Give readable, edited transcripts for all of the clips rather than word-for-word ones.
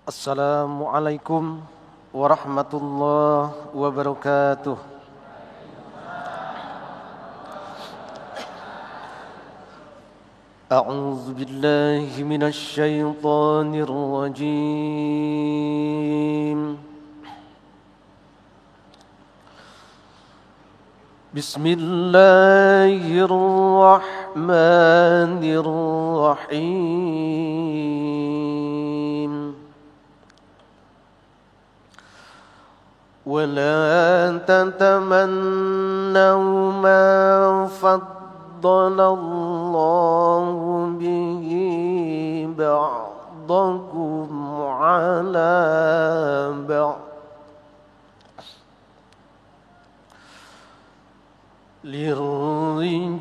Assalamualaikum warahmatullahi wabarakatuh. A'udzu billahi minasy syaithanir rajim. Bismillahirrahmanirrahim. ولا تتمنوا ما فضل الله به بعضكم على بعض للرجال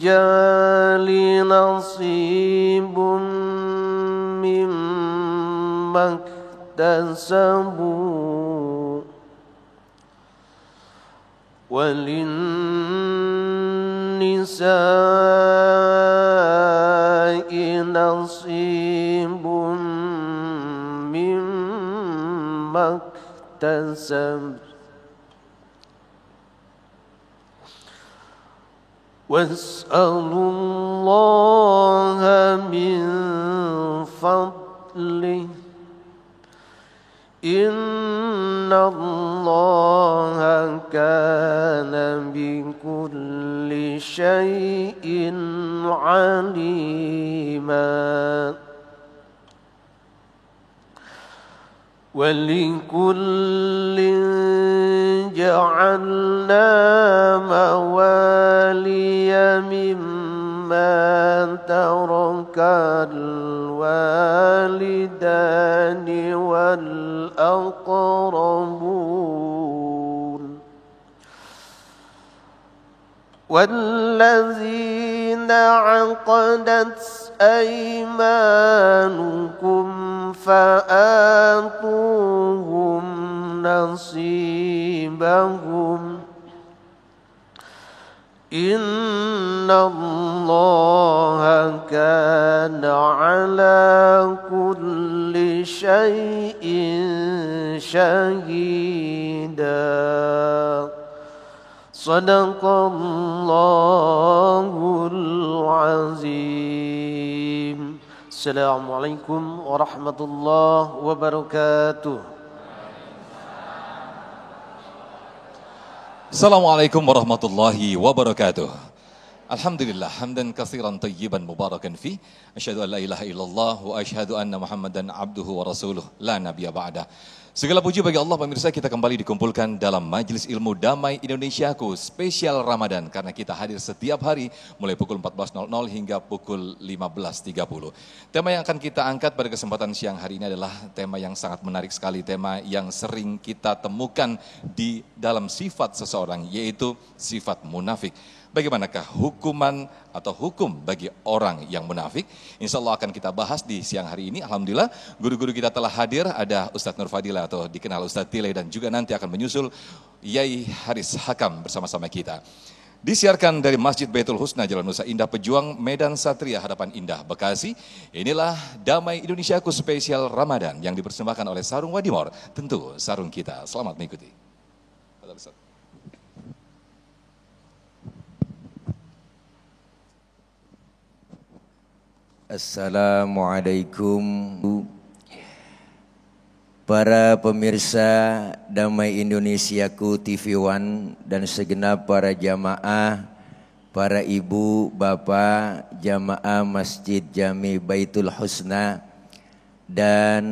نصيب مما اكتسبوا وللنساء نصيب مما اكتسبن واسألوا الله من فضله إن الله كان بكل شيء عليما ولكل جعلنا موالي مما ترك الوالدان والأقربون والذين عقدت أيمانكم فآتوهم نصيبهم إن الله كان على كل شيء شهيدا صدق الله العظيم. Assalamualaikum warahmatullahi wabarakatuh. Assalamualaikum warahmatullahi wabarakatuh. Alhamdulillah hamdan katsiran tayyiban mubarakan fi. Asyhadu an la ilaha illallah wa asyhadu anna Muhammadan abduhu wa rasuluh la nabiyya ba'da. Segala puji bagi Allah, pemirsa, kita kembali dikumpulkan dalam Majelis Ilmu Damai Indonesiaku spesial Ramadan karena kita hadir setiap hari mulai pukul 14.00 hingga pukul 15.30. Tema yang akan kita angkat pada kesempatan siang hari ini adalah tema yang sangat menarik sekali, tema yang sering kita temukan di dalam sifat seseorang, yaitu sifat munafik. Bagaimanakah hukuman atau hukum bagi orang yang munafik? Insya Allah akan kita bahas di siang hari ini. Alhamdulillah guru-guru kita telah hadir, ada Ustadz Nur Fadila atau dikenal Ustadz Tile, dan juga nanti akan menyusul Yai Haris Hakam bersama-sama kita. Disiarkan dari Masjid Baitul Husna, Jalan Nusa Indah Pejuang, Medan Satria, Hadapan Indah, Bekasi. Inilah Damai Indonesiaku spesial Ramadan yang dipersembahkan oleh Sarung Wadimor, tentu sarung kita. Selamat mengikuti. Assalamualaikum para pemirsa Damai Indonesiaku TV One dan segenap para jamaah, para ibu, bapak, jamaah Masjid Jami Baitul Husna, dan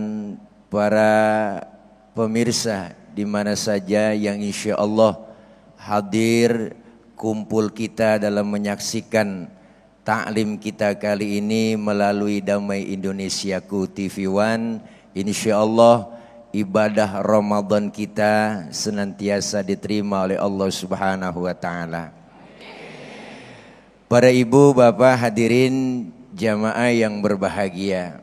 para pemirsa di mana saja yang insya Allah hadir kumpul kita dalam menyaksikan ta'lim kita kali ini melalui Damai Indonesiaku TV One. Insya Allah ibadah Ramadan kita senantiasa diterima oleh Allah Subhanahu wa Ta'ala. Para ibu, bapak, hadirin jamaah yang berbahagia,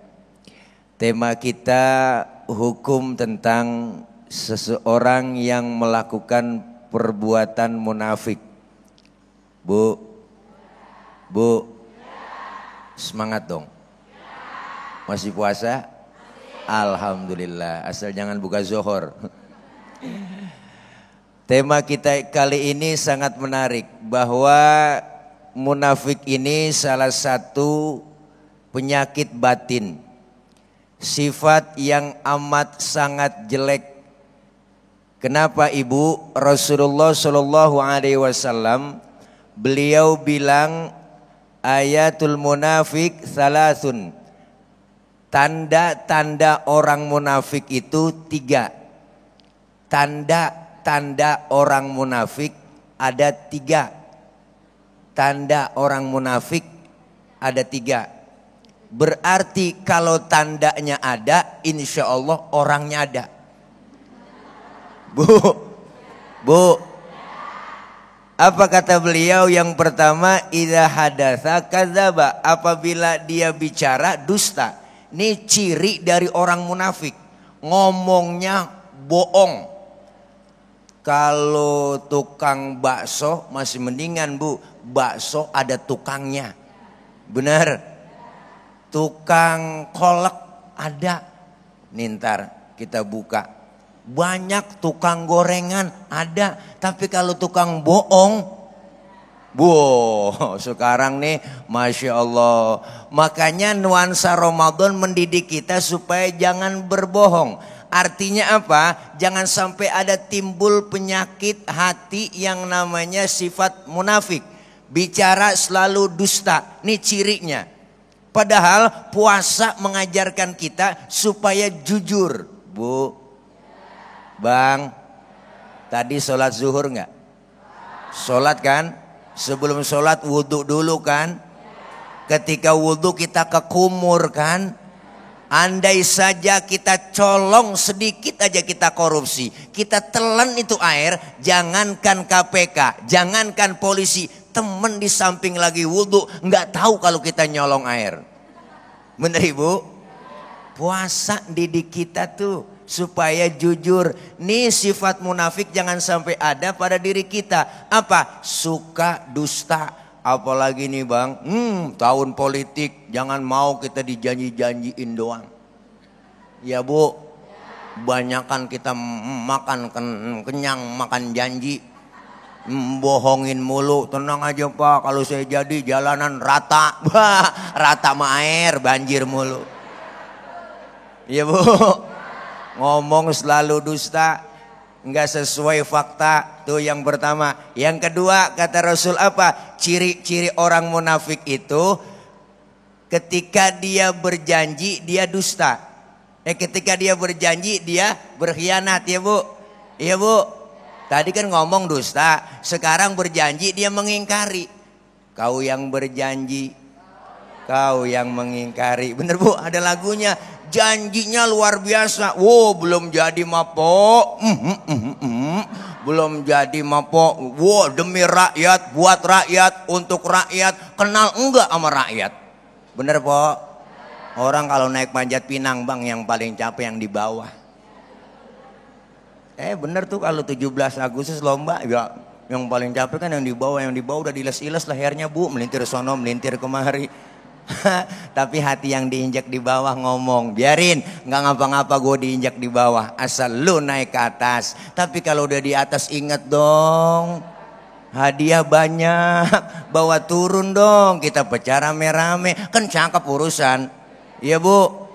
tema kita hukum tentang seseorang yang melakukan perbuatan munafik. Bu, semangat dong. Masih puasa? Alhamdulillah, asal jangan buka zohor. Tema kita kali ini sangat menarik, bahwa munafik ini salah satu penyakit batin, sifat yang amat sangat jelek. Kenapa Ibu? Rasulullah Shallallahu Alaihi Wasallam beliau bilang ayatul munafik salasun, tanda-tanda orang munafik itu 3. Tanda orang munafik ada 3. Tanda orang munafik ada 3. Berarti kalau tandanya ada, insya Allah orangnya ada. Bu, apa kata beliau? Yang pertama, idza hadatsa kadzaba, apabila dia bicara dusta. Ini ciri dari orang munafik, ngomongnya bohong. Kalau tukang bakso masih mendingan Bu, bakso ada tukangnya, benar. Tukang kolak ada, nintar kita buka. Banyak tukang gorengan ada, tapi kalau tukang bohong, sekarang nih Masya Allah. Makanya nuansa Ramadan mendidik kita supaya jangan berbohong. Artinya apa? Jangan sampai ada timbul penyakit hati yang namanya sifat munafik. Bicara selalu dusta. Ini cirinya. Padahal puasa mengajarkan kita supaya jujur. Bu, Bang, tadi sholat zuhur enggak? Sholat kan? Sebelum sholat wudhu dulu kan? Ketika wudhu kita ke kumur kan? Andai saja kita colong sedikit aja kita korupsi, kita telan itu air, jangankan KPK, jangankan polisi, temen di samping lagi wudhu nggak tahu kalau kita nyolong air. Bener Ibu? Puasa didik kita tuh supaya jujur. Nih sifat munafik jangan sampai ada pada diri kita. Apa? Suka dusta. Apalagi nih Bang, tahun politik, jangan mau kita dijanji-janjiin doang. Ya Bu, banyakan kita makan kenyang, makan janji, bohongin mulu. Tenang aja Pak, kalau saya jadi jalanan rata, rata sama air, banjir mulu. Ya Bu, ngomong selalu dusta, nggak sesuai fakta. Tuh yang pertama. Yang kedua kata Rasul apa? Ciri-ciri orang munafik itu ketika dia berjanji dia dusta. Ketika dia berjanji dia berkhianat ya Bu. Iya Bu. Tadi kan ngomong dusta, sekarang berjanji dia mengingkari. Kau yang berjanji, kau yang mengingkari. Bener Bu, ada lagunya. Janjinya luar biasa. Wow, belum jadi mapo. Belum jadi mapo. Wow, demi rakyat, buat rakyat, untuk rakyat. Kenal enggak sama rakyat? Bener Po? Orang kalau naik panjat pinang Bang, yang paling capek yang di bawah. Bener tuh, kalau 17 Agustus lomba ya, yang paling capek kan yang di bawah. Yang di bawah udah diles-iles lehernya Bu, melintir sono, melintir kemari. Tapi hati yang diinjak di bawah ngomong, biarin, nggak ngapa-ngapa gue diinjak di bawah, asal lu naik ke atas. Tapi kalau udah di atas ingat dong, hadiah banyak, bawa turun dong, kita pecah rame-rame, kan cakep urusan. Iya Bu,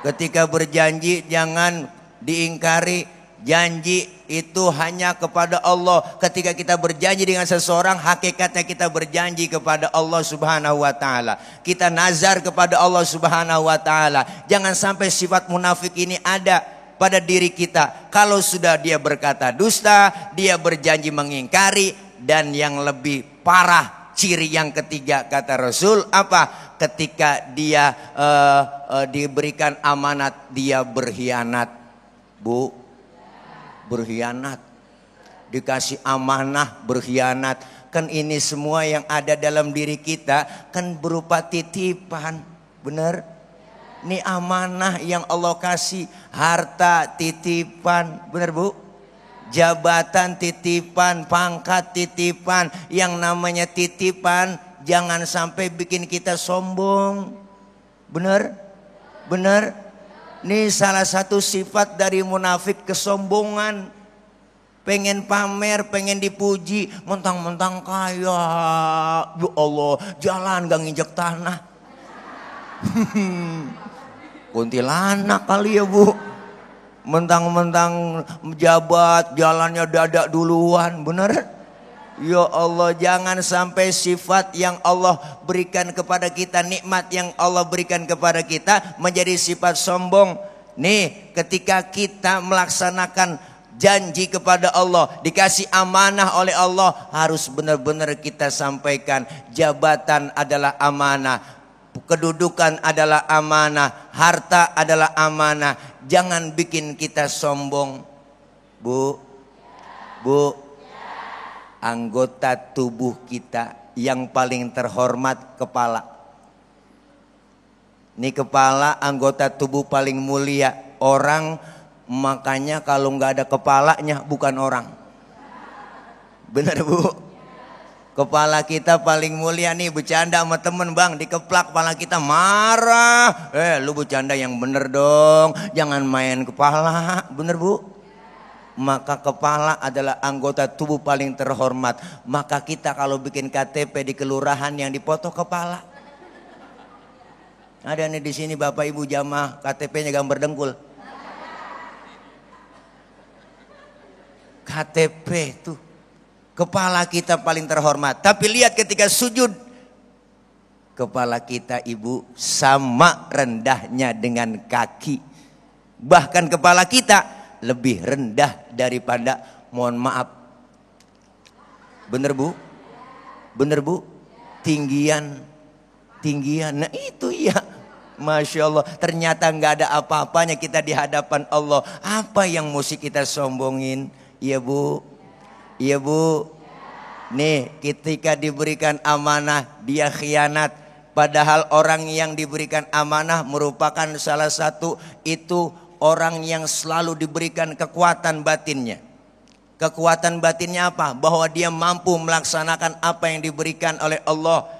ketika berjanji jangan diingkari. Janji itu hanya kepada Allah. Ketika kita berjanji dengan seseorang, hakikatnya kita berjanji kepada Allah Subhanahu wa taala. Kita nazar kepada Allah Subhanahu wa taala. Jangan sampai sifat munafik ini ada pada diri kita. Kalau sudah dia berkata dusta, dia berjanji mengingkari, dan yang lebih parah, ciri yang ketiga kata Rasul apa? Ketika dia diberikan amanat, dia berkhianat. Bu, berkhianat. Dikasih amanah berkhianat. Kan ini semua yang ada dalam diri kita kan berupa titipan. Benar? Ini amanah yang Allah kasih. Harta titipan. Benar Bu? Jabatan titipan, pangkat titipan. Yang namanya titipan jangan sampai bikin kita sombong. Benar? Benar? Nih salah satu sifat dari munafik, kesombongan. Pengen pamer, pengen dipuji, mentang-mentang kaya. Ya Allah, jalan gak nginjek tanah. Kuntilanak kali ya Bu. Mentang-mentang jabat, jalannya dadak duluan, bener? Ya Allah, jangan sampai sifat yang Allah berikan kepada kita, nikmat yang Allah berikan kepada kita menjadi sifat sombong. Nih, ketika kita melaksanakan janji kepada Allah, dikasih amanah oleh Allah, harus benar-benar kita sampaikan. Jabatan adalah amanah, kedudukan adalah amanah, harta adalah amanah. Jangan bikin kita sombong. Bu, anggota tubuh kita yang paling terhormat kepala. Ini kepala anggota tubuh paling mulia. Orang makanya kalau nggak ada kepalanya bukan orang. Benar Bu? Kepala kita paling mulia nih, bercanda sama temen bang, dikeplak kepala kita marah. Lu bercanda yang bener dong, jangan main kepala. Bener Bu? Maka kepala adalah anggota tubuh paling terhormat. Maka kita kalau bikin KTP di kelurahan yang dipoto kepala. Ada nih di sini Bapak Ibu jamaah KTP-nya gambar dengkul. KTP tuh kepala kita paling terhormat. Tapi lihat ketika sujud, kepala kita Ibu sama rendahnya dengan kaki. Bahkan kepala kita lebih rendah daripada, mohon maaf, bener Bu? Bener Bu? Tinggian. Nah itu ya, Masya Allah. Ternyata nggak ada apa-apanya kita di hadapan Allah. Apa yang mesti kita sombongin? Iya Bu, iya Bu. Nih ketika diberikan amanah dia khianat. Padahal orang yang diberikan amanah merupakan salah satu itu orang yang selalu diberikan kekuatan batinnya. Kekuatan batinnya apa? Bahwa dia mampu melaksanakan apa yang diberikan oleh Allah.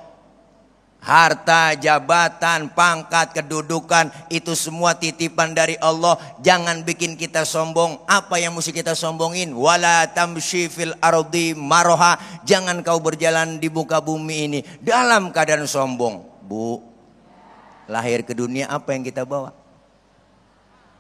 Harta, jabatan, pangkat, kedudukan, itu semua titipan dari Allah. Jangan bikin kita sombong. Apa yang mesti kita sombongin? Wala tamshi fil ardi maroha. Jangan kau berjalan di muka bumi ini dalam keadaan sombong. Bu, lahir ke dunia apa yang kita bawa?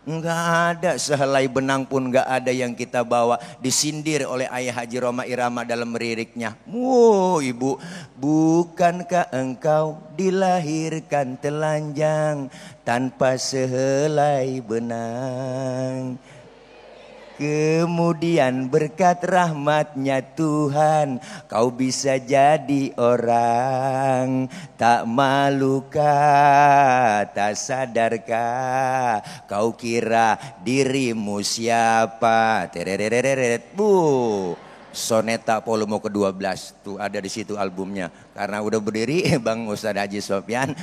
Enggak ada, sehelai benang pun enggak ada yang kita bawa. Disindir oleh Ayah Haji Roma Irama dalam liriknya. Ibu, bukankah engkau dilahirkan telanjang tanpa sehelai benang? Kemudian berkat rahmatnya Tuhan kau bisa jadi orang. Tak malukah, tak sadarkah kau kira dirimu siapa? Terereret Bu. Soneta volume ke-12 tuh ada di situ albumnya. Karena udah berdiri Bang Ustadz Haji Sofyan,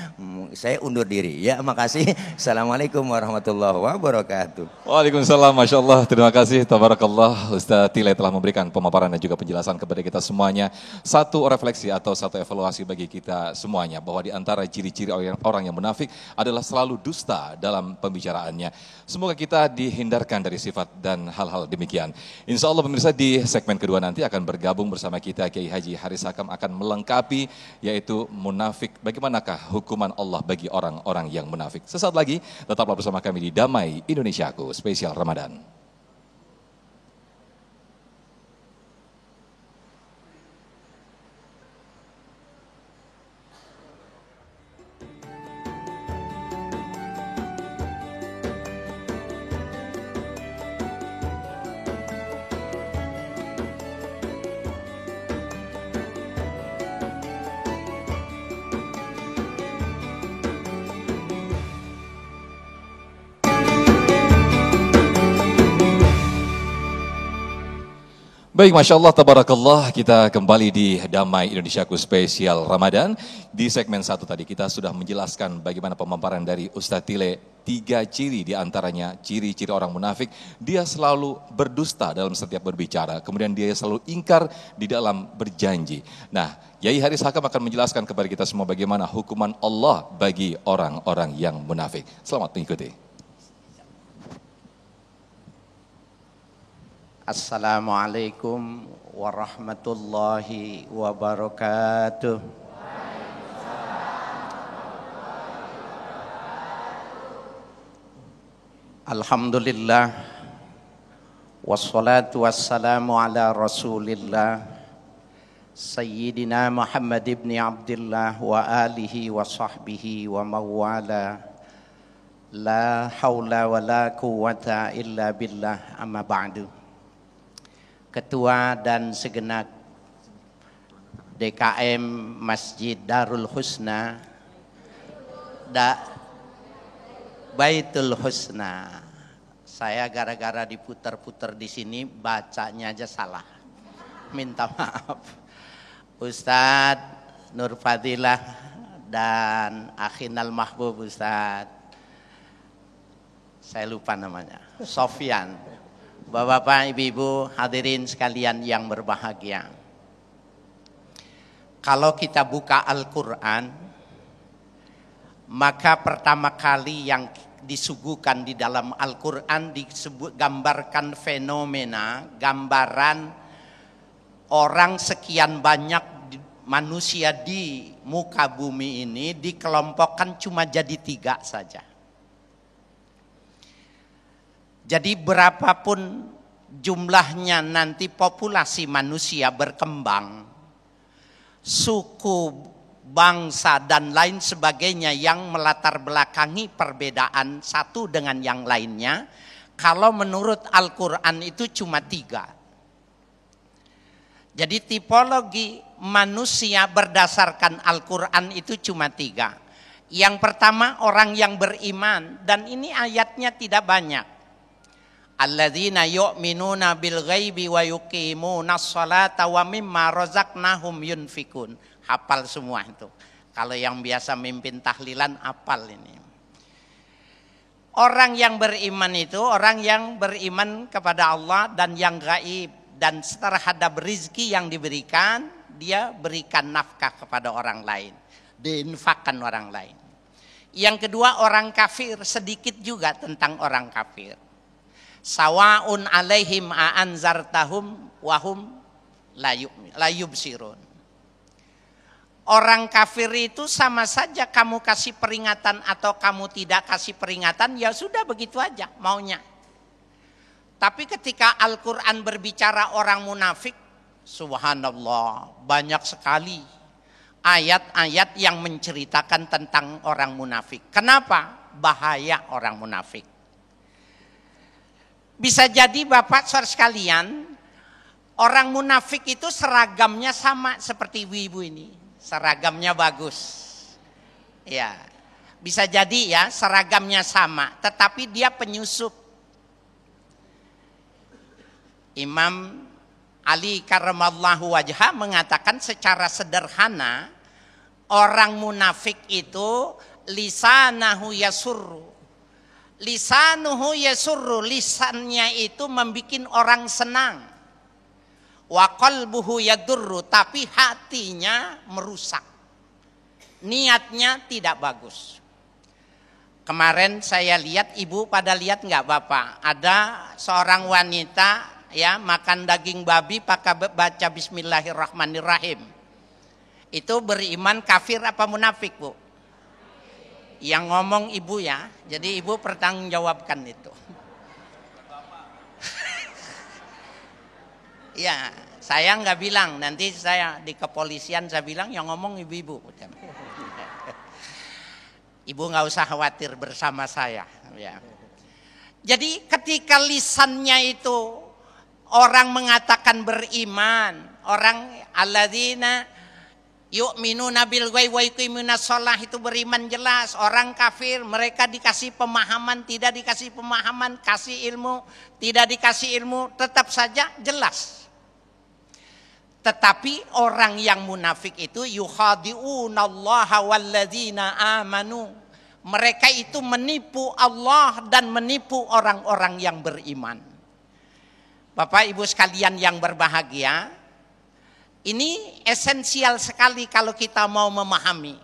saya undur diri ya. Makasih. Assalamualaikum warahmatullahi wabarakatuh. Waalaikumsalam, Masya Allah. Terima kasih, tabarakallah. Ustaz Tile telah memberikan pemaparan dan juga penjelasan kepada kita semuanya. Satu refleksi atau satu evaluasi bagi kita semuanya, bahwa di antara ciri-ciri orang yang munafik adalah selalu dusta dalam pembicaraannya. Semoga kita dihindarkan dari sifat dan hal-hal demikian. Insya Allah pemirsa, di segmen kedua nanti akan bergabung bersama kita Kiai Haji Haris Hakam akan melengkapi yaitu munafik. Bagaimanakah hukuman Allah bagi orang-orang yang munafik? Sesaat lagi tetaplah bersama kami di Damai Indonesiaku spesial Ramadan. Baik, Masya Allah, tabarakallah, kita kembali di Damai Indonesiaku spesial Ramadan. Di segmen 1 tadi kita sudah menjelaskan bagaimana pemaparan dari Ustadz Tile. 3 ciri diantaranya ciri-ciri orang munafik. Dia selalu berdusta dalam setiap berbicara. Kemudian dia selalu ingkar di dalam berjanji. Nah, Yai Haris Hakam akan menjelaskan kepada kita semua bagaimana hukuman Allah bagi orang-orang yang munafik. Selamat mengikuti. Assalamualaikum warahmatullahi wabarakatuh. Alhamdulillah wassalatu wassalamu ala Rasulillah Sayyidina Muhammad ibn Abdullah wa alihi wa sahbihi wa mawala. La haula wa la quwwata illa billah, amma ba'du. Ketua dan segenap DKM Masjid Darul Husna, Baitul Husna. Saya gara-gara diputar-putar di sini bacanya aja salah. Minta maaf. Ustadz Nur Fadilah dan Akhinal Mahbub Ustadz, saya lupa namanya, Sofyan. Bapak-bapak, ibu-ibu, hadirin sekalian yang berbahagia. Kalau kita buka Al-Quran, maka pertama kali yang disuguhkan di dalam Al-Quran gambarkan fenomena, gambaran orang sekian banyak manusia di muka bumi ini dikelompokkan cuma jadi 3 saja. Jadi berapapun jumlahnya nanti populasi manusia berkembang, suku, bangsa dan lain sebagainya yang melatar belakangi perbedaan satu dengan yang lainnya, kalau menurut Al-Quran itu cuma 3. Jadi tipologi manusia berdasarkan Al-Quran itu cuma 3. Yang pertama orang yang beriman, dan ini ayatnya tidak banyak. Alladzina yu'minuna bil ghaibi wa yuqimunas sholata wa mimma razaqnahum yunfikun. Hafal semua itu. Kalau yang biasa mimpin tahlilan hafal ini. Orang yang beriman itu orang yang beriman kepada Allah dan yang gaib, dan terhadap rezeki yang diberikan dia berikan nafkah kepada orang lain, diinfakkan orang lain. Yang kedua orang kafir, sedikit juga tentang orang kafir. Sawaun alaihim a'anzartahum wahum la yubsirun. Orang kafir itu sama saja kamu kasih peringatan atau kamu tidak kasih peringatan, ya sudah begitu aja maunya. Tapi ketika Al-Quran berbicara orang munafik, subhanallah, banyak sekali ayat-ayat yang menceritakan tentang orang munafik. Kenapa? Bahaya orang munafik. Bisa jadi Bapak saudara sekalian, orang munafik itu seragamnya sama seperti ibu-ibu ini. Seragamnya bagus. Ya, bisa jadi ya seragamnya sama, tetapi dia penyusup. Imam Ali karramallahu wajhah mengatakan secara sederhana, orang munafik itu lisanahu yasurru. Lisanuhu yasurru, lisannya itu membikin orang senang. Wa qalbuhu yadurru, tapi hatinya merusak. Niatnya tidak bagus. Kemarin saya lihat, ibu pada lihat enggak Bapak? Ada seorang wanita ya makan daging babi pakai baca bismillahirrahmanirrahim. Itu beriman kafir apa munafik, Bu? Yang ngomong ibu ya, jadi ibu pertanggungjawabkan itu. Ya, saya nggak bilang, nanti saya di kepolisian saya bilang yang ngomong ibu-ibu. Ibu nggak usah khawatir bersama saya. Ya. Jadi ketika lisannya itu orang mengatakan beriman, orang alladzina yu'minuna bil ghaibi wa yuqimunas shalah itu beriman jelas. Orang kafir mereka dikasih pemahaman, tidak dikasih pemahaman, kasih ilmu, tidak dikasih ilmu, tetap saja jelas. Tetapi orang yang munafik itu yukhadi'unallaha walladzina amanu. Mereka itu menipu Allah dan menipu orang-orang yang beriman. Bapak Ibu sekalian yang berbahagia, ini esensial sekali kalau kita mau memahami.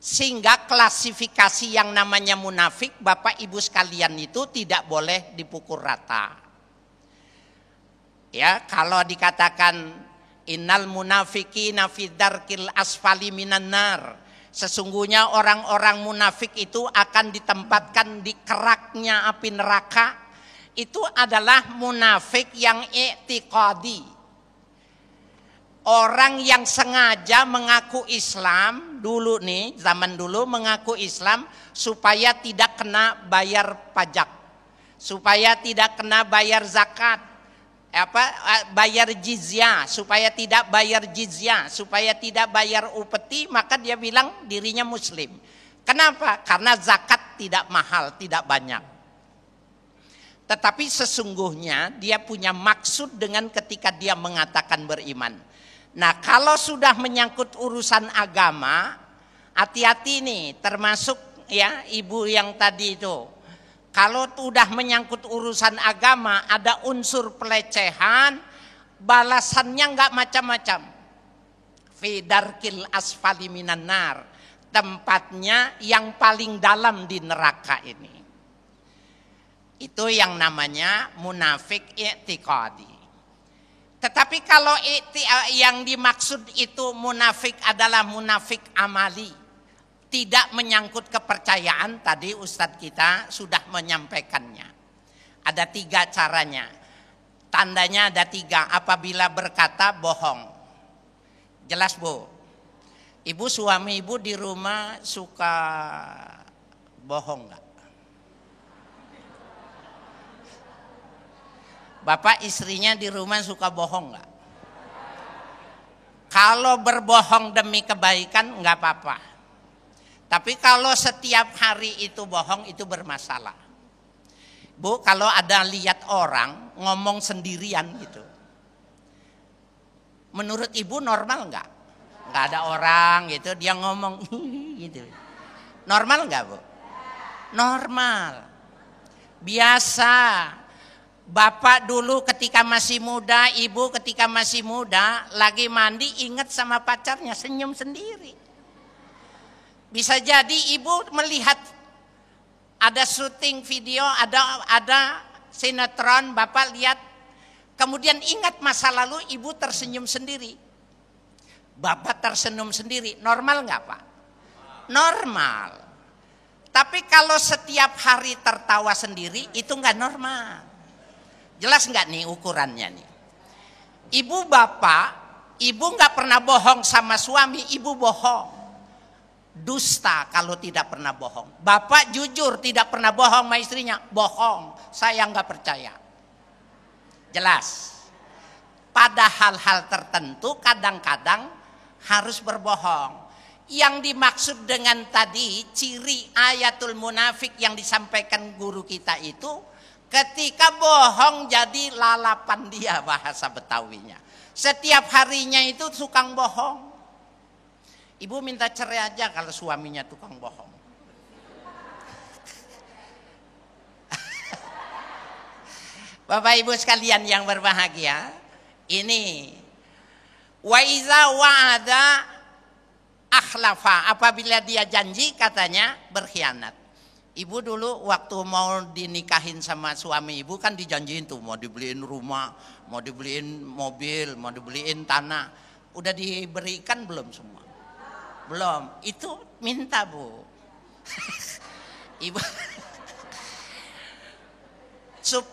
Sehingga klasifikasi yang namanya munafik, Bapak Ibu sekalian itu tidak boleh dipukul rata. Ya, kalau dikatakan innal munafiqina fi darkil asfali minan nar. Sesungguhnya orang-orang munafik itu akan ditempatkan di keraknya api neraka. Itu adalah munafik yang i'tiqadi. Orang yang sengaja mengaku Islam dulu nih, zaman dulu mengaku Islam supaya tidak kena bayar pajak, supaya tidak kena bayar zakat, bayar jizyah, supaya tidak bayar jizyah, supaya tidak bayar upeti, maka dia bilang dirinya Muslim. Kenapa? Karena zakat tidak mahal, tidak banyak. Tetapi sesungguhnya dia punya maksud dengan ketika dia mengatakan beriman. Nah, kalau sudah menyangkut urusan agama, hati-hati nih, termasuk ya ibu yang tadi itu. Kalau sudah menyangkut urusan agama, ada unsur pelecehan, balasannya enggak macam-macam. Fi darkil asfali minan nar, tempatnya yang paling dalam di neraka ini. Itu yang namanya munafik i'tiqadi. Tetapi kalau yang dimaksud itu munafik adalah munafik amali, tidak menyangkut kepercayaan, tadi Ustadz kita sudah menyampaikannya. Ada 3 caranya. Tandanya ada 3, apabila berkata bohong. Jelas Bu? Ibu, suami ibu di rumah suka bohong enggak? Bapak istrinya di rumah suka bohong enggak? Kalau berbohong demi kebaikan enggak apa-apa. Tapi kalau setiap hari itu bohong, itu bermasalah. Bu, kalau ada lihat orang ngomong sendirian gitu, menurut ibu normal enggak? Enggak ada orang gitu, dia ngomong gitu. Normal enggak Bu? Normal. Biasa. Bapak dulu ketika masih muda, ibu ketika masih muda, lagi mandi ingat sama pacarnya, senyum sendiri. Bisa jadi ibu melihat ada syuting video, ada sinetron, bapak lihat, kemudian ingat masa lalu, ibu tersenyum sendiri. Bapak tersenyum sendiri, normal nggak Pak? Normal. Tapi kalau setiap hari tertawa sendiri, itu nggak normal. Jelas nggak nih ukurannya nih? Ibu bapak, ibu nggak pernah bohong sama suami, ibu bohong. Dusta kalau tidak pernah bohong. Bapak jujur tidak pernah bohong sama istrinya, bohong. Saya nggak percaya. Jelas. Pada hal-hal tertentu kadang-kadang harus berbohong. Yang dimaksud dengan tadi ciri ayatul munafik yang disampaikan guru kita itu, ketika bohong jadi lalapan dia, bahasa Betawinya. Setiap harinya itu tukang bohong. Ibu minta cerai aja kalau suaminya tukang bohong. Bapak Ibu sekalian yang berbahagia, ini wa iza wa'ada akhlafa, apabila dia janji katanya berkhianat. Ibu dulu waktu mau dinikahin sama suami ibu kan dijanjiin tuh mau dibeliin rumah, mau dibeliin mobil, mau dibeliin tanah. Udah diberikan belum semua? Belum. Itu minta Bu. Ibu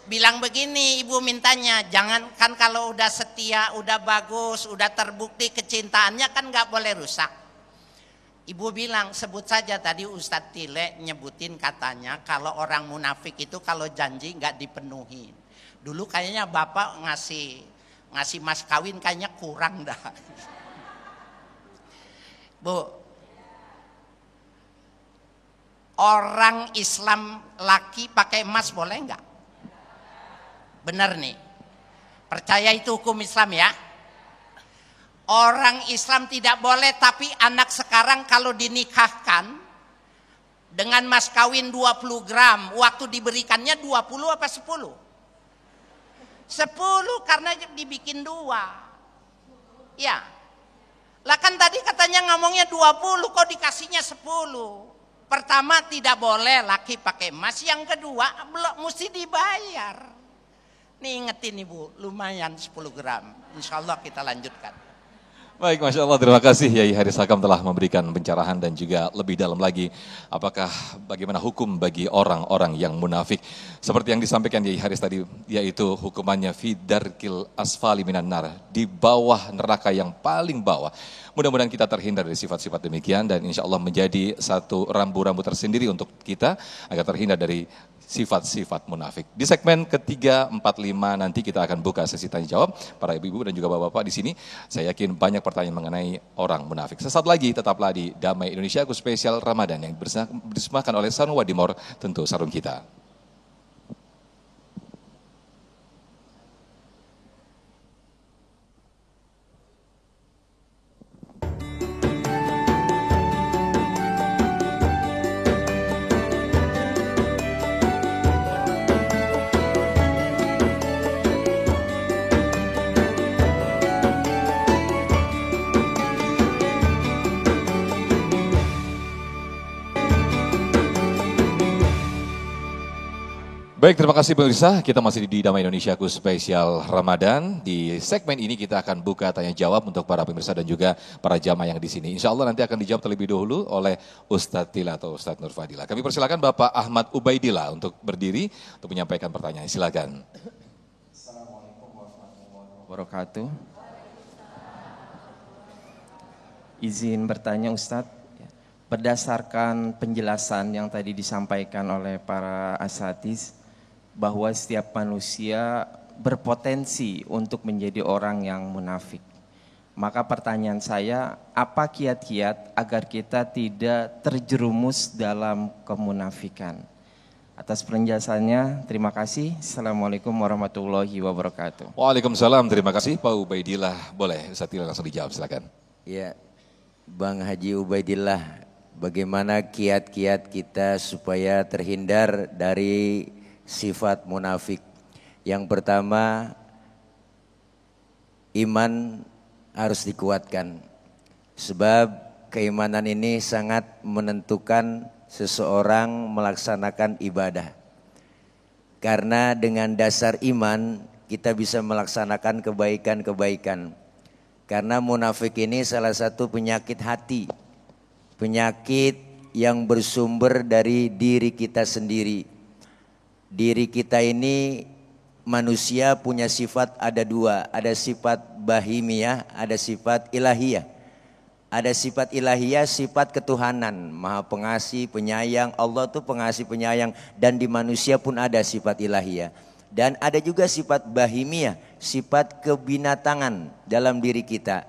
bilang begini, ibu mintanya, jangan kan kalau udah setia, udah bagus, udah terbukti kecintaannya kan nggak boleh rusak. Ibu bilang, sebut saja tadi Ustadz Tile nyebutin katanya kalau orang munafik itu kalau janji nggak dipenuhi. Dulu kayaknya bapak ngasih mas kawin kayaknya kurang dah. Bu, orang Islam laki pakai emas boleh nggak? Benar nih, percaya itu hukum Islam ya? Orang Islam tidak boleh, tapi anak sekarang kalau dinikahkan dengan mas kawin 20 gram, waktu diberikannya 20 apa 10? 10 karena dibikin 2. Ya. Lah kan tadi katanya ngomongnya 20, kok dikasihnya 10? Pertama tidak boleh laki pakai emas, yang kedua belum mesti dibayar. Nih ingetin Ibu, lumayan 10 gram. Insya Allah kita lanjutkan. Baik, Masya Allah, terima kasih Yai Haris Hakam telah memberikan pencerahan dan juga lebih dalam lagi apakah bagaimana hukum bagi orang-orang yang munafik. Seperti yang disampaikan Yai Haris tadi, yaitu hukumannya fi darkil asfali minan nar, di bawah neraka yang paling bawah. Mudah-mudahan kita terhindar dari sifat-sifat demikian dan insya Allah menjadi satu rambu-rambu tersendiri untuk kita agar terhindar dari sifat-sifat munafik. Di segmen ketiga, 4, 5 nanti kita akan buka sesi tanya jawab para ibu-ibu dan juga bapak-bapak di sini. Saya yakin banyak pertanyaan mengenai orang munafik. Sesaat lagi tetaplah di Damai Indonesia Aku Spesial Ramadan yang dipersembahkan oleh Sarung Wadimor, tentu sarung kita. Baik, terima kasih pemirsa. Kita masih di Damai Indonesia Aku Spesial Ramadan. Di segmen ini kita akan buka tanya jawab untuk para pemirsa dan juga para jamaah yang di sini. Insya Allah nanti akan dijawab terlebih dahulu oleh Ustadz Tila atau Ustadz Nur Fadila. Kami persilakan Bapak Ahmad Ubaidillah untuk berdiri untuk menyampaikan pertanyaan. Silakan. Assalamualaikum warahmatullahi wabarakatuh. Izin bertanya Ustadz, berdasarkan penjelasan yang tadi disampaikan oleh para asatiz, bahwa setiap manusia berpotensi untuk menjadi orang yang munafik. Maka pertanyaan saya, apa kiat-kiat agar kita tidak terjerumus dalam kemunafikan? Atas penjelasannya, terima kasih. Assalamualaikum warahmatullahi wabarakatuh. Waalaikumsalam, terima kasih Pak Ubaidillah. Boleh Ustaz Tila langsung dijawab, silakan. Ya, Bang Haji Ubaidillah, bagaimana kiat-kiat kita supaya terhindar dari sifat munafik? Yang pertama, iman harus dikuatkan. Sebab keimanan ini sangat menentukan seseorang melaksanakan ibadah. Karena dengan dasar iman kita bisa melaksanakan kebaikan-kebaikan. Karena munafik ini salah satu penyakit hati. Penyakit yang bersumber dari diri kita sendiri. Diri kita ini manusia punya sifat ada dua. Ada sifat bahimiyah, ada sifat ilahiyah. Ada sifat ilahiyah, sifat ketuhanan. Maha pengasih, penyayang. Allah tuh pengasih, penyayang. Dan di manusia pun ada sifat ilahiyah. Dan ada juga sifat bahimiyah, sifat kebinatangan dalam diri kita.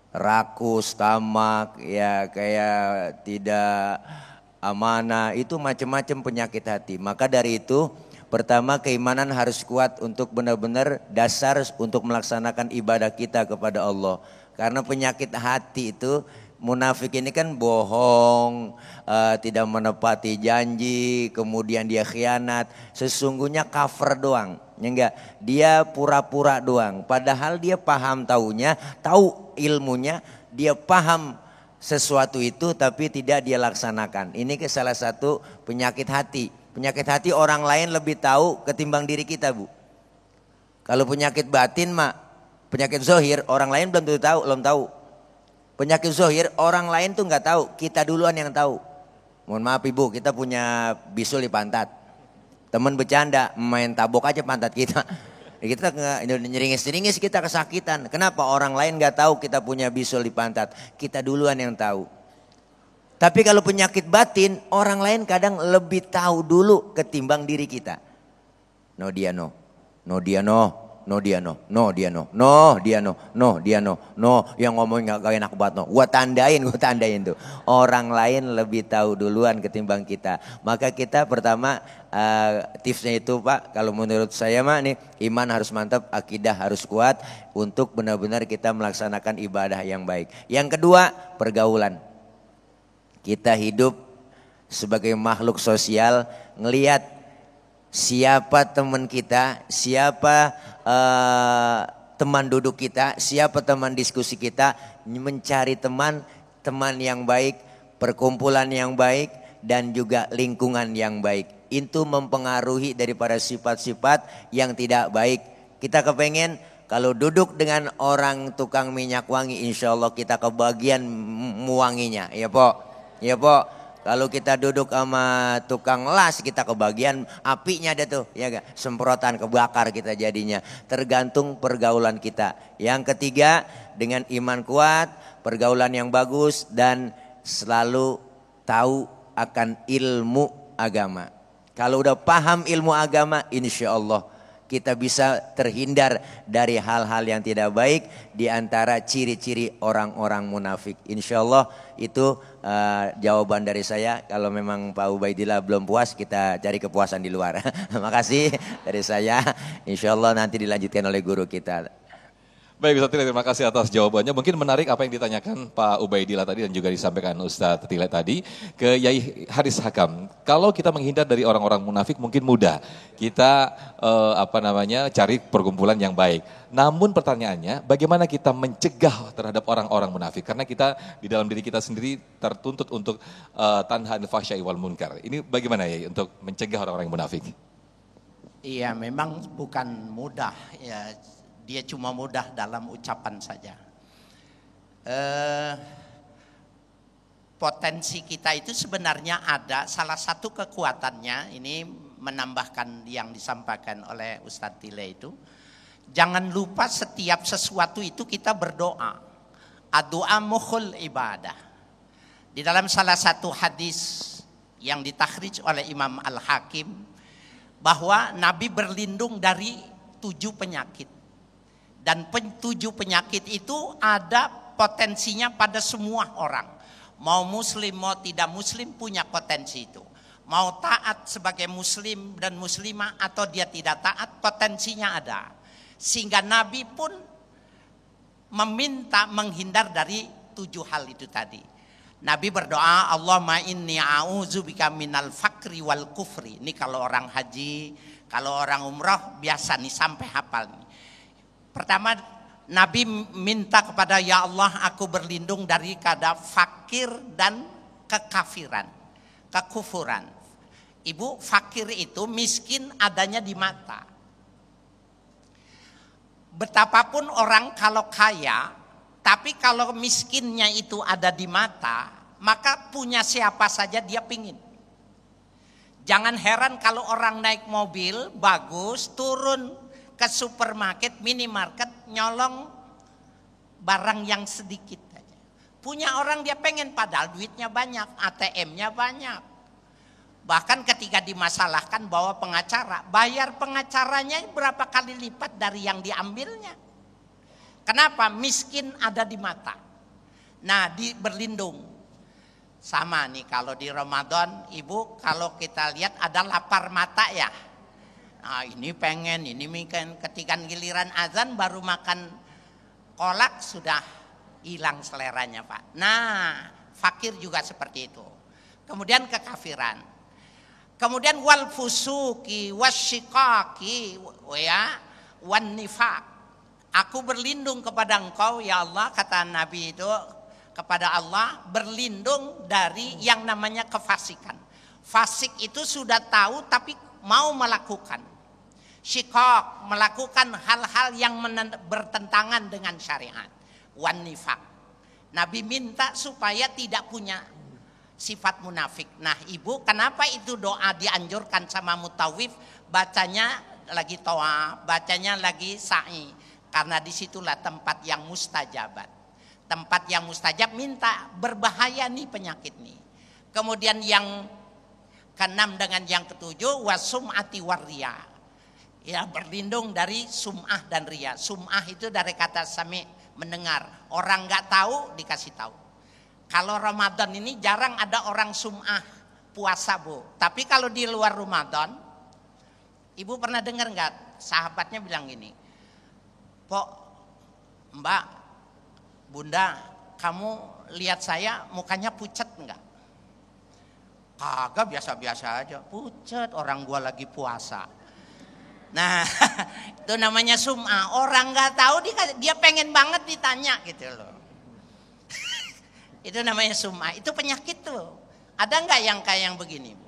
Rakus, tamak, ya kayak tidak amanah, itu macam-macam penyakit hati. Maka dari itu, pertama keimanan harus kuat untuk benar-benar dasar untuk melaksanakan ibadah kita kepada Allah. Karena penyakit hati itu, munafik ini kan bohong, tidak menepati janji, kemudian dia khianat. Sesungguhnya cover doang, ya enggak? Dia pura-pura doang. Padahal dia paham taunya, tahu ilmunya, dia paham sesuatu itu tapi tidak dia laksanakan. Ini salah satu penyakit hati. Penyakit hati orang lain lebih tahu ketimbang diri kita, Bu. Kalau penyakit batin mah, penyakit zohir orang lain belum tahu. Penyakit zohir orang lain tuh nggak tahu, kita duluan yang tahu. Mohon maaf Ibu, kita punya bisul di pantat. Temen bercanda, main tabok aja pantat kita. Kita nyeringis-nyeringis, kita kesakitan. Kenapa? Orang lain nggak tahu kita punya bisul di pantat. Kita duluan yang tahu. Tapi kalau penyakit batin, orang lain kadang lebih tahu dulu ketimbang diri kita. No dia no, no dia no. No dia no, no dia no, no dia no, no dia no, no yang ngomong gak enak banget no. Gua tandain tuh. Orang lain lebih tahu duluan ketimbang kita. Maka kita pertama tipsnya itu Pak, kalau menurut saya mah nih, iman harus mantap, akidah harus kuat untuk benar-benar kita melaksanakan ibadah yang baik. Yang kedua, pergaulan. Kita hidup sebagai makhluk sosial, ngelihat siapa teman kita, siapa teman duduk kita, siapa teman diskusi kita, mencari teman yang baik, perkumpulan yang baik, dan juga lingkungan yang baik. itu mempengaruhi daripada sifat-sifat yang tidak baik. Kita kepengen kalau duduk dengan orang tukang minyak wangi, insya Allah kita kebagian mewanginya, ya Pok, ya Pok. Kalau kita duduk sama tukang las, kita kebagian apinya ada tuh, ya gak? Semprotan kebakar kita jadinya. Tergantung pergaulan kita. Yang ketiga, dengan iman kuat, pergaulan yang bagus, dan selalu tahu akan ilmu agama. Kalau udah paham ilmu agama, insya Allah kita bisa terhindar dari hal-hal yang tidak baik. Di antara ciri-ciri orang-orang munafik, insya Allah itu jawaban dari saya. Kalau memang Pak Ubaidillah belum puas, kita cari kepuasan di luar. Makasih dari saya. Insya Allah nanti dilanjutkan oleh guru kita. Baik Ustaz Tile, terima kasih atas jawabannya. Mungkin menarik apa yang ditanyakan Pak Ubaidillah tadi dan juga disampaikan Ustaz Tile tadi ke Yai Haris Hakam. Kalau kita menghindar dari orang-orang munafik mungkin mudah. Kita cari perkumpulan yang baik. Namun pertanyaannya, bagaimana kita mencegah terhadap orang-orang munafik? Karena kita di dalam diri kita sendiri tertuntut untuk tanha anil fahsya'i wal munkar. Ini bagaimana ya untuk mencegah orang-orang munafik? Iya, memang bukan mudah ya. Dia cuma mudah dalam ucapan saja. Potensi kita itu sebenarnya ada, salah satu kekuatannya, ini menambahkan yang disampaikan oleh Ustadz Tile itu. Jangan lupa setiap sesuatu itu kita berdoa. Doa mukhul ibadah. Di dalam salah satu hadis yang ditakhrij oleh Imam Al-Hakim, bahwa Nabi berlindung dari 7 penyakit. Dan 7 penyakit itu ada potensinya pada semua orang. Mau muslim, mau tidak muslim punya potensi itu. Mau taat sebagai muslim dan muslimah atau dia tidak taat, potensinya ada. Sehingga Nabi pun meminta menghindar dari 7 hal itu tadi. Nabi berdoa, Allahumma inni a'udzubika minal fakri wal kufri. Ini kalau orang haji, kalau orang umrah biasa nih sampai hafal nih. Pertama, Nabi minta kepada, ya Allah aku berlindung dari kada fakir dan kekafiran, kekufuran. Ibu, fakir itu miskin adanya di mata. Betapapun orang kalau kaya, tapi kalau miskinnya itu ada di mata, maka punya siapa saja dia pingin. Jangan heran kalau orang naik mobil bagus, turun ke supermarket, minimarket, nyolong barang yang sedikit aja. Punya orang dia pengen, padahal duitnya banyak, ATM-nya banyak. Bahkan ketika dimasalahkan bawa pengacara, bayar pengacaranya berapa kali lipat dari yang diambilnya. Kenapa? Miskin ada di mata. Nah, berlindung. Sama nih kalau di Ramadan, Ibu, kalau kita lihat ada lapar mata ya. Nah, ini pengen, ini mungkin ketika giliran azan baru makan kolak sudah hilang seleranya Pak. Nah, fakir juga seperti itu. Kemudian kekafiran. Kemudian wal fusuki wasyikaki ya wan nifaq. Aku berlindung kepada Engkau ya Allah, kata Nabi itu kepada Allah, berlindung dari yang namanya kefasikan. Fasik itu sudah tahu tapi mau melakukan. Syikok, melakukan hal-hal yang bertentangan dengan syariat. Wan nifaq. Nabi minta supaya tidak punya sifat munafik. Nah Ibu, kenapa itu doa dianjurkan sama mutawif? Bacanya lagi toa, bacanya lagi sa'i. Karena disitulah tempat yang mustajabat. Tempat yang mustajab, minta, berbahaya nih penyakit nih. Kemudian yang keenam dengan yang ketujuh, wasum'ati warriya. Ya, berlindung dari sum'ah dan riya. Sum'ah itu dari kata sami, mendengar. Orang nggak tahu dikasih tahu. Kalau Ramadan ini jarang ada orang sum'ah puasa Bu. Tapi kalau di luar Ramadan, Ibu pernah dengar nggak sahabatnya bilang gini, Pok, Mbak, Bunda, kamu lihat saya mukanya pucat nggak? Kagak, biasa-biasa aja. Pucat, orang gua lagi puasa. Nah, itu namanya sum'ah. Orang nggak tahu dia pengen banget ditanya gitu loh. Itu namanya sum'ah. Itu penyakit tuh. Ada nggak yang kayak yang begini, Bu?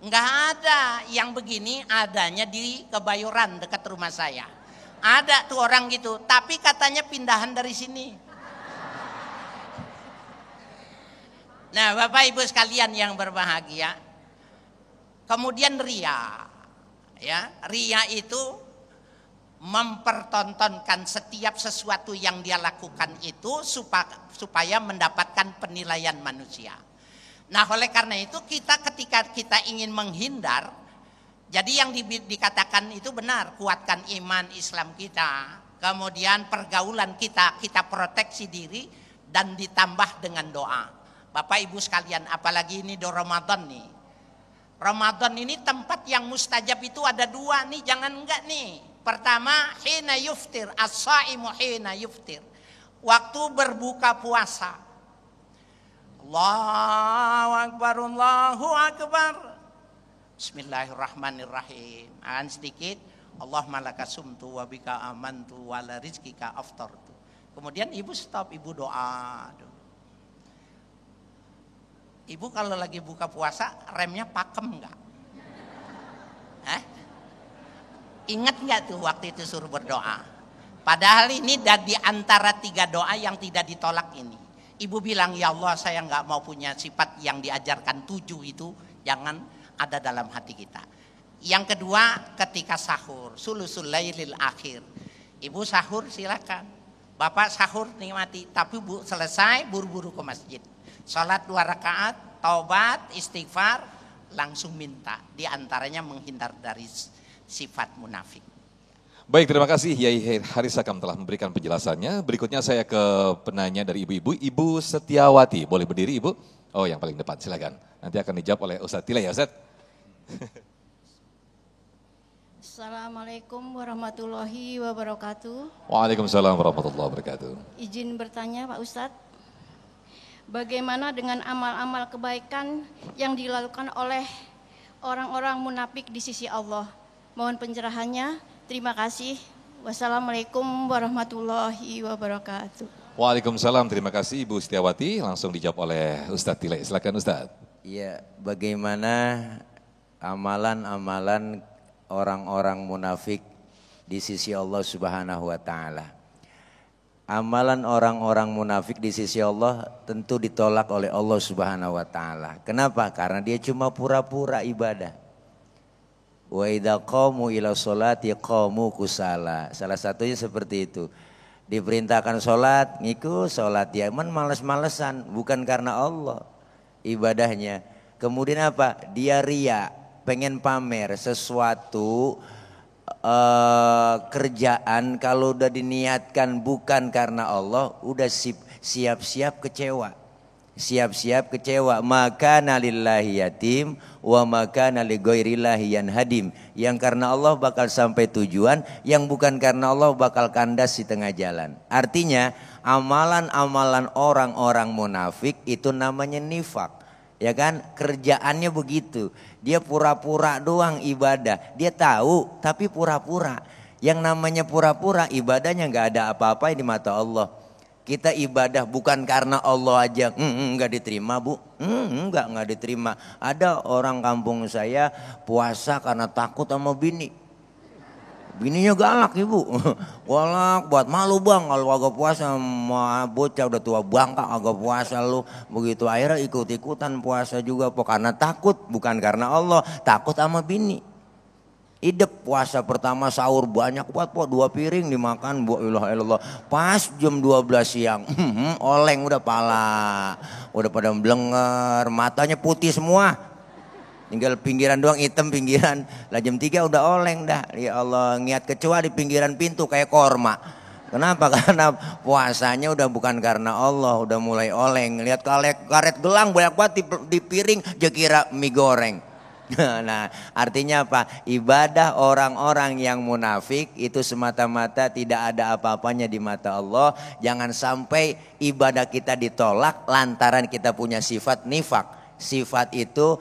Nggak ada yang begini, adanya di Kebayoran dekat rumah saya. Ada tuh orang gitu, tapi katanya pindahan dari sini. Nah, Bapak Ibu sekalian yang berbahagia, kemudian ria. Ya, ria itu mempertontonkan setiap sesuatu yang dia lakukan itu supaya mendapatkan penilaian manusia. Nah, oleh karena itu ketika kita ingin menghindar, jadi yang dikatakan itu benar, kuatkan iman Islam kita, kemudian pergaulan kita proteksi diri dan ditambah dengan doa. Bapak Ibu sekalian, apalagi ini do Ramadan nih. Ramadan ini tempat yang mustajab itu ada dua nih, jangan enggak nih. Pertama, hina yuftir, as-saimu hina yuftir. Waktu berbuka puasa. Allahu Akbar, Allahu Akbar. Bismillahirrahmanirrahim. Sedikit. Allahumma laka sumtu wa bika amantu wa la rizkika aftartu. Kemudian ibu stop, ibu doa. Ibu kalau lagi buka puasa remnya pakem enggak? Ingat enggak tuh waktu itu suruh berdoa? Padahal ini di antara 3 doa yang tidak ditolak ini. Ibu bilang, ya Allah saya nggak mau punya sifat yang diajarkan 7 itu, jangan ada dalam hati kita. Yang kedua, ketika sahur, sulusul lailil akhir. Ibu sahur silakan, Bapak sahur nikmati, tapi Bu selesai buru-buru ke masjid. Sholat 2 rakaat, taubat, istighfar, langsung minta. Di antaranya menghindar dari sifat munafik. Baik, terima kasih Yai Harisakam telah memberikan penjelasannya. Berikutnya saya ke penanya dari ibu-ibu. Ibu Setiawati, boleh berdiri Ibu? Oh, yang paling depan, silakan. Nanti akan dijawab oleh Ustadz Tila ya Ustadz. Assalamualaikum warahmatullahi wabarakatuh. Waalaikumsalam warahmatullahi wabarakatuh. Izin bertanya Pak Ustadz, bagaimana dengan amal-amal kebaikan yang dilakukan oleh orang-orang munafik di sisi Allah? Mohon pencerahannya. Terima kasih. Wassalamualaikum warahmatullahi wabarakatuh. Waalaikumsalam, terima kasih Ibu Setiawati. Langsung dijawab oleh Ustadz Tile. Silakan Ustadz. Iya, bagaimana amalan-amalan orang-orang munafik di sisi Allah Subhanahu wa taala. Amalan orang-orang munafik di sisi Allah tentu ditolak oleh Allah Subhanahu wa taala. Kenapa? Karena dia cuma pura-pura ibadah. Wa idza qamu ila sholati qamu kusala. Salah satunya seperti itu. Diperintahkan sholat, ngikut sholat ya, males-malesan, bukan karena Allah ibadahnya. Kemudian apa? Dia ria, pengen pamer sesuatu kerjaan kalau udah diniatkan bukan karena Allah, udah siap-siap kecewa. Siap-siap kecewa. Maka nalillahi yatim wa maka nalighairillahi yanhadim. Yang karena Allah bakal sampai tujuan, yang bukan karena Allah bakal kandas di tengah jalan. Artinya amalan-amalan orang-orang munafik itu namanya nifak. Ya kan? Kerjaannya begitu. Dia pura-pura doang ibadah. Dia tahu tapi pura-pura. Yang namanya pura-pura ibadahnya nggak ada apa-apa di mata Allah. Kita ibadah bukan karena Allah aja, enggak diterima Bu, enggak diterima. Ada orang kampung saya puasa karena takut sama bini. Bininya galak Ibu, galak buat malu Bang kalau agak puasa sama bocah udah tua bangka agak puasa lu. Begitu akhirnya ikut-ikutan puasa juga karena takut, bukan karena Allah, takut sama bini. Idep puasa pertama sahur banyak buat 2 piring dimakan bu ilah. Pas jam 12 siang oleng udah pala. Udah pada memblenger, matanya putih semua. Tinggal pinggiran doang hitam pinggiran. Lah jam 3 udah oleng dah. Ya Allah, ngiat kecoa di pinggiran pintu kayak korma. Kenapa? Karena puasanya udah bukan karena Allah, udah mulai oleng. Lihat karet gelang banyak banget di piring, dia kira mie goreng. Nah, artinya apa? Ibadah orang-orang yang munafik itu semata-mata tidak ada apa-apanya di mata Allah. Jangan sampai ibadah kita ditolak lantaran kita punya sifat nifak. Sifat itu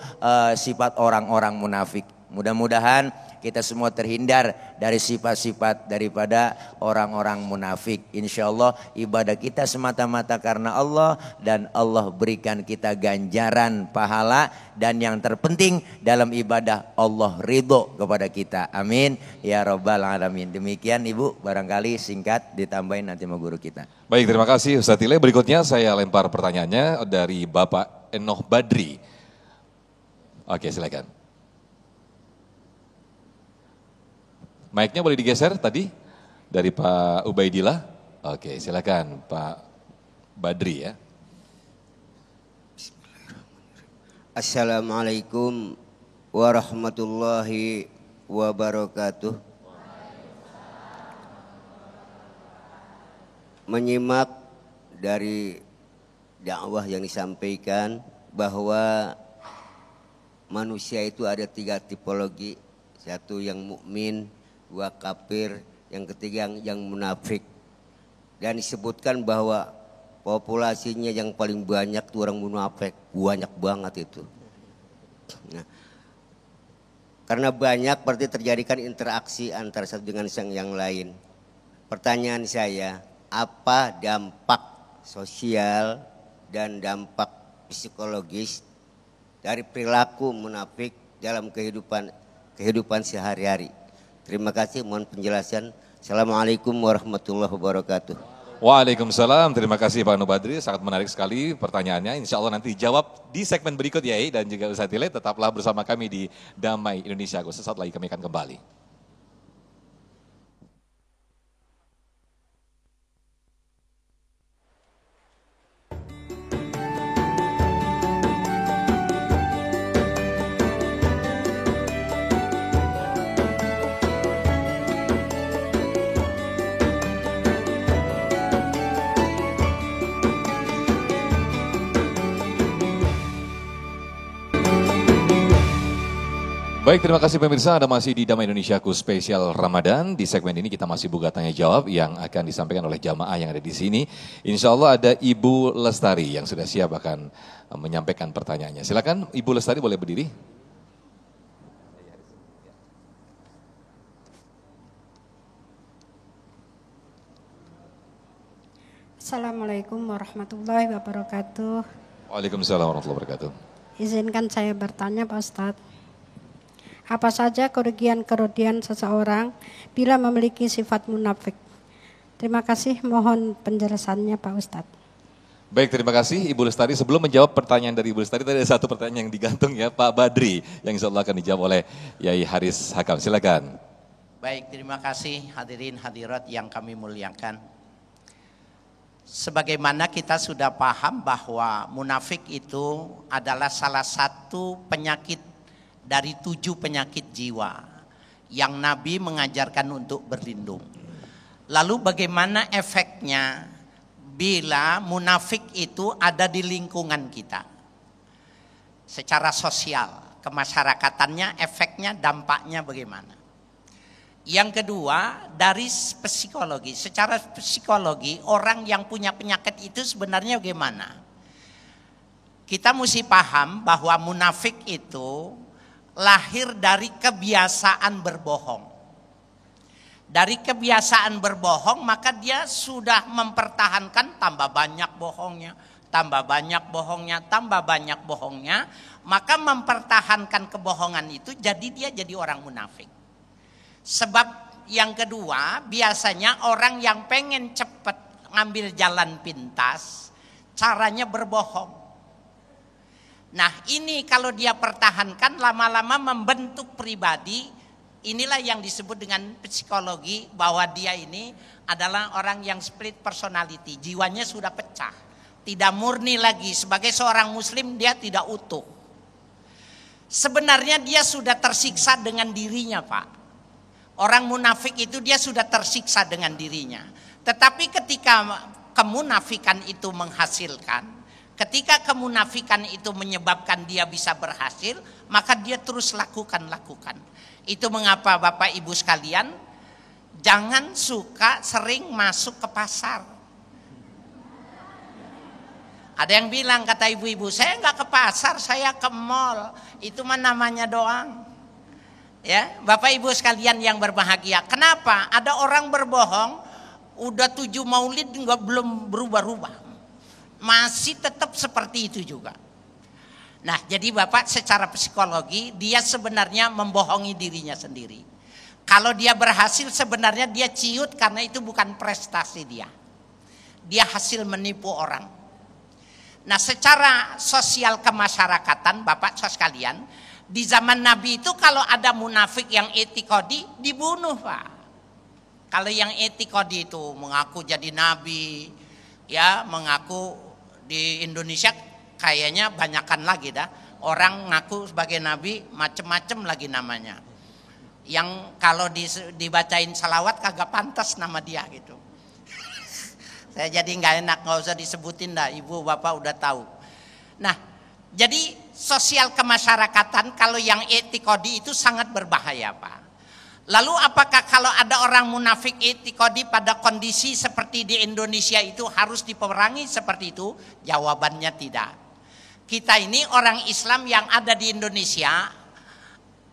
sifat orang-orang munafik. Mudah-mudahan kita semua terhindar dari sifat-sifat daripada orang-orang munafik. Insya Allah ibadah kita semata-mata karena Allah, dan Allah berikan kita ganjaran pahala, dan yang terpenting dalam ibadah Allah ridho kepada kita. Amin ya rabbal alamin. Demikian Ibu, barangkali singkat ditambahin nanti sama guru kita. Baik, terima kasih Ustadz Ile. Berikutnya saya lempar pertanyaannya dari Bapak Enoh Badri. Oke, silakan. Mic-nya boleh digeser tadi dari Pak Ubaidillah. Oke, silakan Pak Badri ya. Assalamualaikum warahmatullahi wabarakatuh. Menyimak dari dakwah yang disampaikan bahwa manusia itu ada 3 tipologi. Satu yang mukmin, 2 kafir, yang ketiga yang munafik. Dan disebutkan bahwa populasinya yang paling banyak itu orang munafik, banyak banget itu. Nah, karena banyak berarti terjadikan interaksi antara satu dengan yang lain. Pertanyaan saya, apa dampak sosial dan dampak psikologis dari perilaku munafik dalam kehidupan sehari-hari? Terima kasih, mohon penjelasan. Assalamualaikum warahmatullahi wabarakatuh. Waalaikumsalam, terima kasih Pak Enoh Badri, sangat menarik sekali pertanyaannya. Insya Allah nanti dijawab di segmen berikut ya, dan juga Ustadz Ile, tetaplah bersama kami di Damai Indonesia. Sesaat lagi kami akan kembali. Baik, terima kasih pemirsa, Anda masih di Damai Indonesiaku spesial Ramadan. Di segmen ini kita masih buka tanya jawab yang akan disampaikan oleh jamaah yang ada di sini. Insya Allah ada Ibu Lestari yang sudah siap akan menyampaikan pertanyaannya. Silakan Ibu Lestari, boleh berdiri. Assalamualaikum warahmatullahi wabarakatuh. Waalaikumsalam warahmatullahi wabarakatuh. Izinkan saya bertanya Pak Ustadz. Apa saja kerugian-kerugian seseorang bila memiliki sifat munafik? Terima kasih, mohon penjelasannya Pak Ustadz. Baik, terima kasih Ibu Lestari. Sebelum menjawab pertanyaan dari Ibu Lestari, tadi ada satu pertanyaan yang digantung ya, Pak Badri, yang insya Allah akan dijawab oleh Yai Haris Hakam. Silakan. Baik, terima kasih hadirin hadirat yang kami muliakan. Sebagaimana kita sudah paham bahwa munafik itu adalah salah satu penyakit dari 7 penyakit jiwa yang Nabi mengajarkan untuk berlindung. Lalu bagaimana efeknya bila munafik itu ada di lingkungan kita? Secara sosial, kemasyarakatannya, efeknya, dampaknya bagaimana? Yang kedua, dari psikologi. Secara psikologi, orang yang punya penyakit itu sebenarnya bagaimana? Kita mesti paham bahwa munafik itu lahir dari kebiasaan berbohong. Dari kebiasaan berbohong, maka dia sudah mempertahankan tambah banyak bohongnya, tambah banyak bohongnya, tambah banyak bohongnya, maka mempertahankan kebohongan itu, jadi dia jadi orang munafik. Sebab yang kedua, biasanya orang yang pengen cepat ngambil jalan pintas, caranya berbohong. Nah, ini kalau dia pertahankan lama-lama membentuk pribadi, inilah yang disebut dengan psikologi, bahwa dia ini adalah orang yang split personality, jiwanya sudah pecah, tidak murni lagi. Sebagai seorang muslim dia tidak utuh. Sebenarnya dia sudah tersiksa dengan dirinya, Pak. Orang munafik itu dia sudah tersiksa dengan dirinya. Tetapi ketika kemunafikan itu menghasilkan, ketika kemunafikan itu menyebabkan dia bisa berhasil, maka dia terus lakukan. Itu mengapa Bapak Ibu sekalian, jangan suka sering masuk ke pasar. Ada yang bilang, kata ibu-ibu, saya nggak ke pasar, saya ke mall. Itu mah namanya doang. Ya, Bapak Ibu sekalian yang berbahagia. Kenapa? Ada orang berbohong, udah 7 maulid belum berubah-ubah. Masih tetap seperti itu juga. Nah, jadi Bapak secara psikologi dia sebenarnya membohongi dirinya sendiri. Kalau dia berhasil sebenarnya dia ciut karena itu bukan prestasi dia. Dia hasil menipu orang. Nah, secara sosial kemasyarakatan Bapak sekalian, di zaman Nabi itu kalau ada munafik yang etikodi dibunuh, Pak. Kalau yang etikodi itu mengaku jadi nabi, ya mengaku di Indonesia kayaknya banyakan lagi dah. Orang ngaku sebagai nabi macem-macem lagi namanya. Yang kalau dibacain salawat kagak pantas nama dia gitu. Saya jadi nggak enak, nggak usah disebutin dah. Ibu bapak udah tahu. Nah, jadi sosial kemasyarakatan kalau yang etikodi itu sangat berbahaya, Pak. Lalu apakah kalau ada orang munafik etikodi pada kondisi seperti di Indonesia itu harus diperangi seperti itu? Jawabannya tidak. Kita ini orang Islam yang ada di Indonesia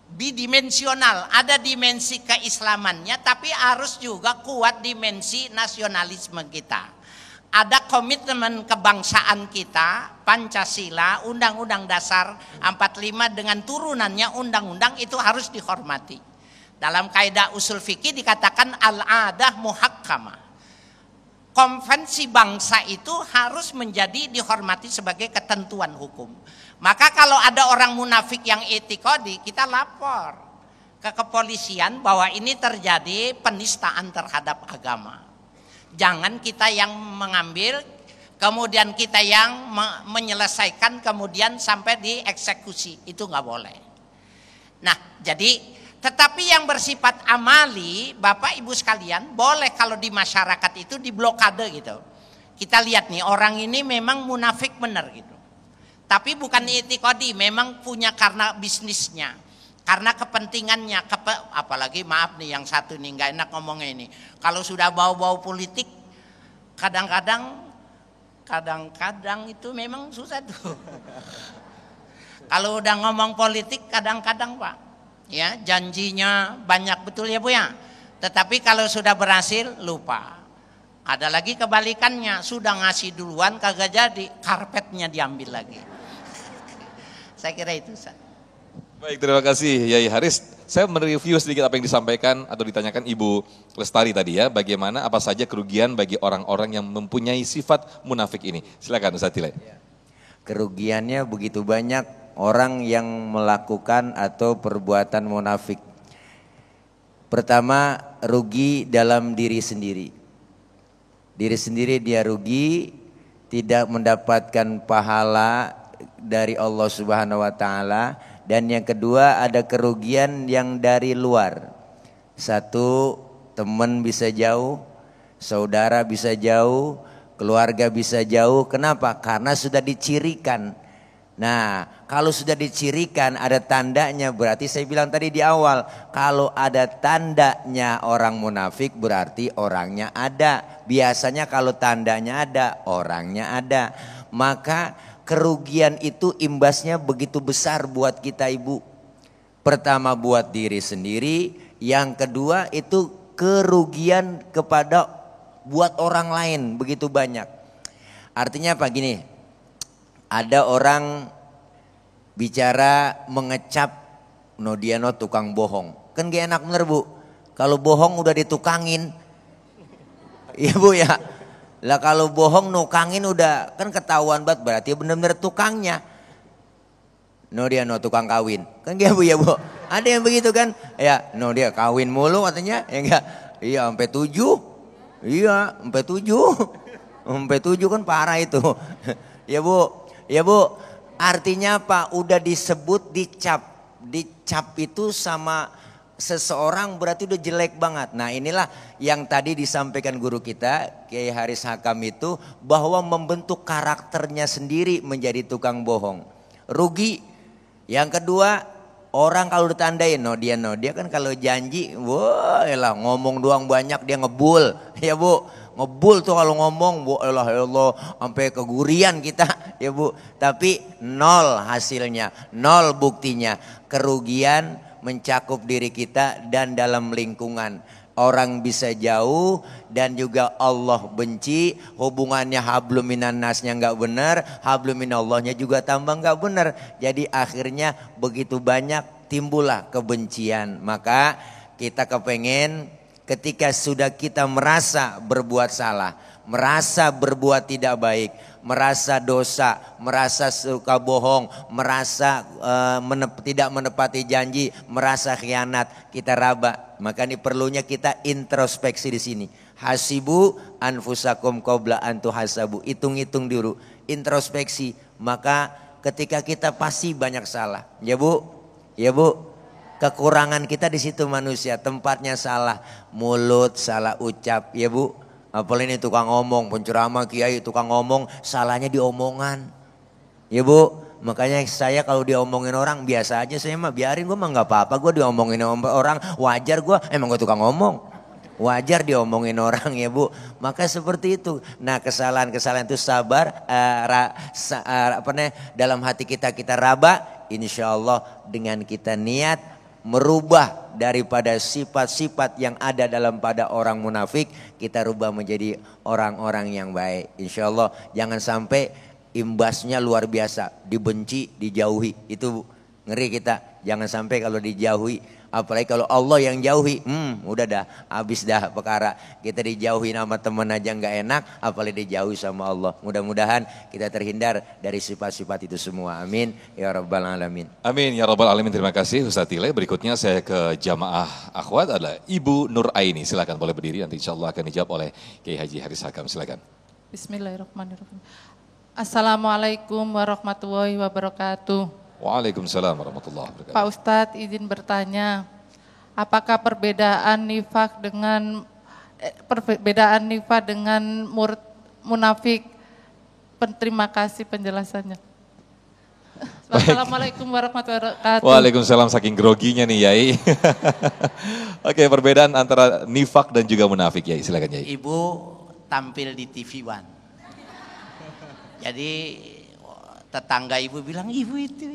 bidimensional, ada dimensi keislamannya tapi harus juga kuat dimensi nasionalisme kita. Ada komitmen kebangsaan kita, Pancasila, Undang-Undang Dasar 45 dengan turunannya undang-undang itu harus dihormati. Dalam kaidah usul fikih dikatakan al-adah muhakkamah. Konvensi bangsa itu harus menjadi dihormati sebagai ketentuan hukum. Maka kalau ada orang munafik yang etikodi, kita lapor ke kepolisian bahwa ini terjadi penistaan terhadap agama. Jangan kita yang mengambil, kemudian kita yang menyelesaikan, kemudian sampai dieksekusi. Itu nggak boleh. Nah, jadi tetapi yang bersifat amali, Bapak Ibu sekalian, boleh kalau di masyarakat itu diblokade gitu. Kita lihat nih, orang ini memang munafik benar gitu. Tapi bukan etikodi, memang punya karena bisnisnya. Karena kepentingannya, apalagi maaf nih yang satu nih nggak enak ngomongnya ini. Kalau sudah bau-bau politik, kadang-kadang itu memang susah tuh. Kalau udah ngomong politik, kadang-kadang Pak, ya janjinya banyak betul ya Bu ya. Tetapi kalau sudah berhasil lupa. Ada lagi kebalikannya, sudah ngasih duluan kagak jadi, karpetnya diambil lagi. Saya kira itu Ustaz. Baik, terima kasih Yai Haris. Saya mereview sedikit apa yang disampaikan atau ditanyakan Ibu Lestari tadi ya. Bagaimana apa saja kerugian bagi orang-orang yang mempunyai sifat munafik ini. Silakan Ustaz Tilai. Kerugiannya begitu banyak orang yang melakukan atau perbuatan munafik. Pertama, rugi dalam diri sendiri. Diri sendiri dia rugi, tidak mendapatkan pahala dari Allah Subhanahu wa taala. Dan yang kedua ada kerugian yang dari luar. Satu, teman bisa jauh, saudara bisa jauh, keluarga bisa jauh. Kenapa? Karena sudah dicirikan. Nah, kalau sudah dicirikan ada tandanya, berarti saya bilang tadi di awal, kalau ada tandanya orang munafik berarti orangnya ada. Biasanya kalau tandanya ada, orangnya ada. Maka kerugian itu imbasnya begitu besar buat kita Ibu. Pertama buat diri sendiri, yang kedua itu kerugian kepada buat orang lain begitu banyak. Artinya apa gini, ada orang bicara mengecap dia tukang bohong. Kan gak enak bener Bu, kalau bohong udah ditukangin. Iya Bu ya. Lah kalau bohong nukangin udah kan ketahuan banget, berarti benar-benar tukangnya. Dia tukang kawin. Kan gitu ya Bu. Ada yang begitu kan? Ya, dia kawin mulu katanya. Ya enggak? Iya sampai 7. Iya, sampai 7. Sampai 7 kan parah itu. Ya Bu. Ya Bu, artinya apa? Udah disebut dicap. Dicap itu sama seseorang berarti udah jelek banget. Nah inilah yang tadi disampaikan guru kita Kiai Haris Hakam itu, bahwa membentuk karakternya sendiri menjadi tukang bohong. Rugi. Yang kedua, orang kalau ditandain dia kan kalau janji, wah elah ngomong doang banyak, dia ngebul. Ya Bu, ngebul tuh kalau ngomong, ya Allah sampai kegurian kita ya Bu. Tapi nol hasilnya, nol buktinya. Kerugian mencakup diri kita dan dalam lingkungan. Orang bisa jauh dan juga Allah benci, hubungannya hablum minan nasnya nggak benar, hablum minallahnya juga tambah nggak benar. Jadi akhirnya begitu banyak timbullah kebencian. Maka kita kepengen ketika sudah kita merasa berbuat salah, merasa berbuat tidak baik, merasa dosa, merasa suka bohong, merasa tidak menepati janji, merasa khianat, kita raba. Maka ini perlunya kita introspeksi di sini. Hasibu anfusakum qabla an tuhasabu. Hitung-hitung dulu, introspeksi. Maka ketika kita pasti banyak salah. Ya Bu? Ya Bu? Kekurangan kita di situ manusia, tempatnya salah, mulut salah ucap, ya Bu. Apalagi ini tukang ngomong, penceramah kiai tukang ngomong, salahnya di omongan. Ya Bu, makanya saya kalau diomongin orang biasa aja, saya mah biarin, gue mah nggak apa-apa, gue diomongin orang wajar, gue emang gue tukang ngomong. Wajar diomongin orang, ya Bu. Maka seperti itu. Nah, kesalahan-kesalahan itu sabar, dalam hati kita raba, insya Allah dengan kita niat merubah daripada sifat-sifat yang ada dalam pada orang munafik, kita rubah menjadi orang-orang yang baik. Insya Allah jangan sampai imbasnya luar biasa, dibenci, dijauhi. Itu ngeri kita, jangan sampai kalau dijauhi. Apalagi kalau Allah yang jauhi, udah dah, habis dah perkara. Kita dijauhi nama teman aja nggak enak, apalagi dijauhi sama Allah. Mudah-mudahan kita terhindar dari sifat-sifat itu semua. Amin ya rabbal alamin. Amin ya rabbal alamin. Terima kasih Ustaz Tile. Berikutnya saya ke jamaah akhwat adalah Ibu Nur Aini. Silakan boleh berdiri, nanti insya Allah akan dijawab oleh Kiai Haji Haris Hakam. Silakan. Bismillahirrahmanirrahim. Assalamualaikum warahmatullahi wabarakatuh. Waalaikumsalam warahmatullahi wabarakatuh. Pak Ustadz izin bertanya, apakah perbedaan nifak dengan munafik? Terima kasih penjelasannya. Assalamualaikum warahmatullahi wabarakatuh. Waalaikumsalam, saking groginya nih Yai. Oke, perbedaan antara nifak dan juga munafik Yai, silakan Yai. Ibu tampil di TV One. Jadi tetangga ibu bilang ibu itu.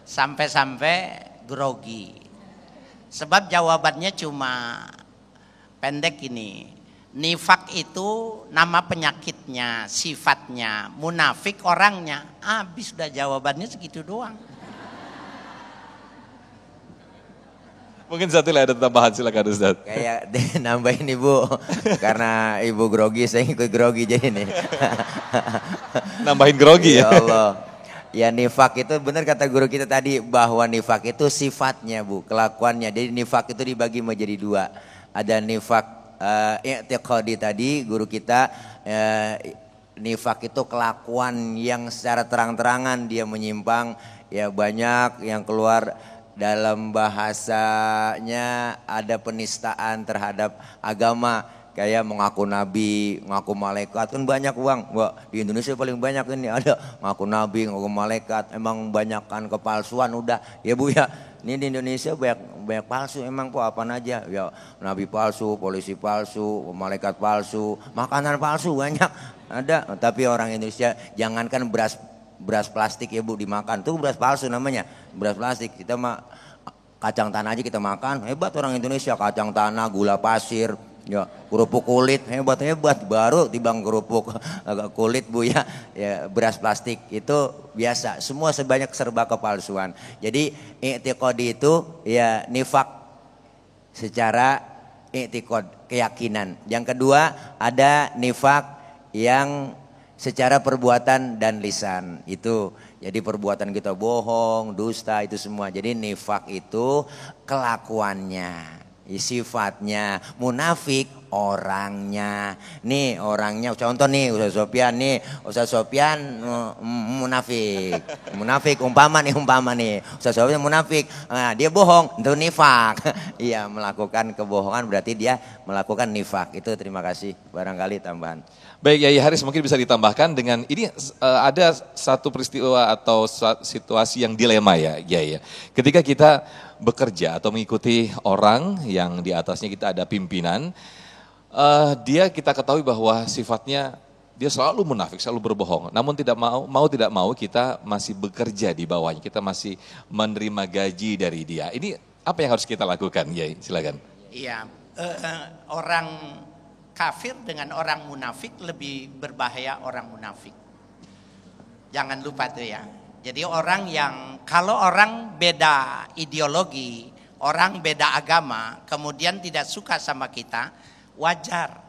Sampai-sampai grogi. Sebab jawabannya cuma pendek ini. Nifak itu nama penyakitnya, sifatnya. Munafik orangnya. Habis udah jawabannya segitu doang. Mungkin satu lagi ada tambahan, silakan Ustaz. Kayak nambahin Ibu, karena Ibu grogi, saya ikut grogi jadi nih. Nambahin grogi ya? Ya Allah. Ya nifak itu benar kata guru kita tadi, bahwa nifak itu sifatnya Bu, kelakuannya. Jadi nifak itu dibagi menjadi dua. Ada nifak i'tiqadi tadi guru kita, nifak itu kelakuan yang secara terang-terangan dia menyimpang. Ya banyak yang keluar dalam bahasanya ada penistaan terhadap agama. Kayak mengaku nabi, mengaku malaikat, kan banyak uang. Wah, di Indonesia paling banyak ini ada mengaku nabi, mengaku malaikat. Emang banyak kan kepalsuan udah. Ya Bu ya, ini di Indonesia banyak palsu emang kok apa aja. Ya nabi palsu, polisi palsu, malaikat palsu, makanan palsu banyak ada. Tapi orang Indonesia jangankan beras plastik ya Bu dimakan, tuh beras palsu namanya, beras plastik. Kita mah kacang tanah aja kita makan, hebat orang Indonesia, kacang tanah, gula pasir, ya kerupuk kulit, hebat baru tibang kerupuk kulit Bu ya. Ya beras plastik itu biasa, semua sebanyak serba kepalsuan. Jadi i'tiqadi itu ya nifak secara i'tiqad, keyakinan. Yang kedua ada nifak yang secara perbuatan dan lisan. Itu jadi perbuatan kita bohong, dusta, itu semua. Jadi nifak itu kelakuannya, sifatnya. Munafik orangnya. Nih orangnya, contoh nih Ustaz Sofyan nih. Ustaz Sofyan munafik. Munafik umpama nih. Ustaz Sofyan munafik. Nah, dia bohong, itu nifak. Iya, melakukan kebohongan berarti dia melakukan nifak. Itu terima kasih. Barangkali tambahan. Baik Yai Haris, mungkin bisa ditambahkan dengan ini ada satu peristiwa atau situasi yang dilema ya Yai. Ketika kita bekerja atau mengikuti orang yang di atasnya kita ada pimpinan, dia kita ketahui bahwa sifatnya Dia selalu munafik, selalu berbohong. Namun tidak mau kita masih bekerja di bawahnya, kita masih menerima gaji dari dia. Ini apa yang harus kita lakukan, Yai? Silakan. Iya, orang kafir dengan orang munafik lebih berbahaya orang munafik. Jangan lupa tuh ya. Jadi kalau orang beda ideologi, orang beda agama, kemudian tidak suka sama kita, wajar.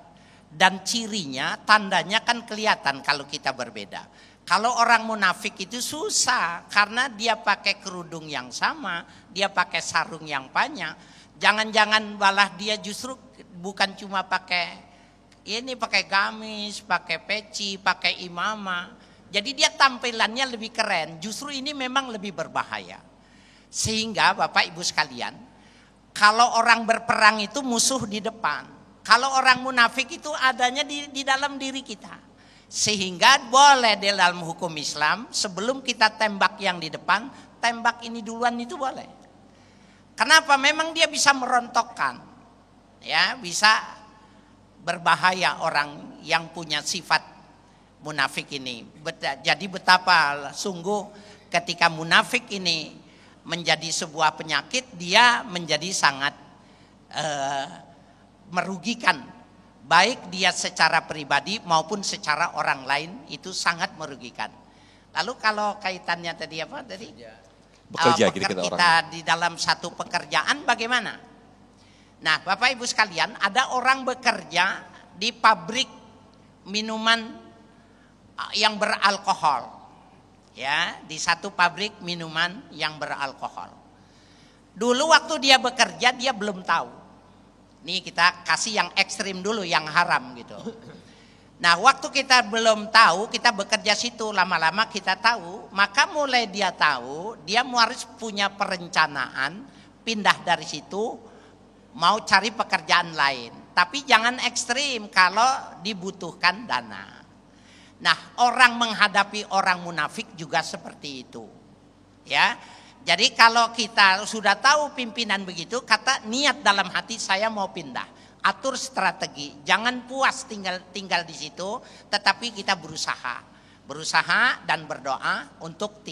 Dan cirinya, tandanya kan kelihatan kalau kita berbeda. Kalau orang munafik itu susah, karena dia pakai kerudung yang sama, dia pakai sarung yang banyak. Jangan-jangan malah dia justru bukan cuma pakai gamis, pakai peci, pakai imamah. Jadi dia tampilannya lebih keren. Justru ini memang lebih berbahaya. Sehingga Bapak Ibu sekalian, kalau orang berperang itu musuh di depan. Kalau orang munafik itu adanya di dalam diri kita. Sehingga boleh di dalam hukum Islam, sebelum kita tembak yang di depan, tembak ini duluan itu boleh. Kenapa? Memang dia bisa merontokkan. Ya, bisa berbahaya orang yang punya sifat munafik ini. Jadi betapa sungguh ketika munafik ini menjadi sebuah penyakit, dia menjadi sangat merugikan. Baik dia secara pribadi maupun secara orang lain, itu sangat merugikan. Lalu kalau kaitannya tadi apa tadi? Bekerja kita di dalam satu pekerjaan bagaimana? Nah, Bapak Ibu sekalian, ada orang bekerja di pabrik minuman yang beralkohol. Ya, di satu pabrik minuman yang beralkohol. Dulu waktu dia bekerja dia belum tahu. Nih kita kasih yang ekstrim dulu, yang haram gitu. Nah, waktu kita belum tahu, kita bekerja situ, lama-lama kita tahu, maka mulai dia tahu, dia harus punya perencanaan pindah dari situ, mau cari pekerjaan lain. Tapi jangan ekstrim kalau dibutuhkan dana. Nah, orang menghadapi orang munafik juga seperti itu. Ya. Jadi kalau kita sudah tahu pimpinan begitu, kata niat dalam hati saya mau pindah. Atur strategi, jangan puas tinggal di situ, tetapi kita berusaha dan berdoa untuk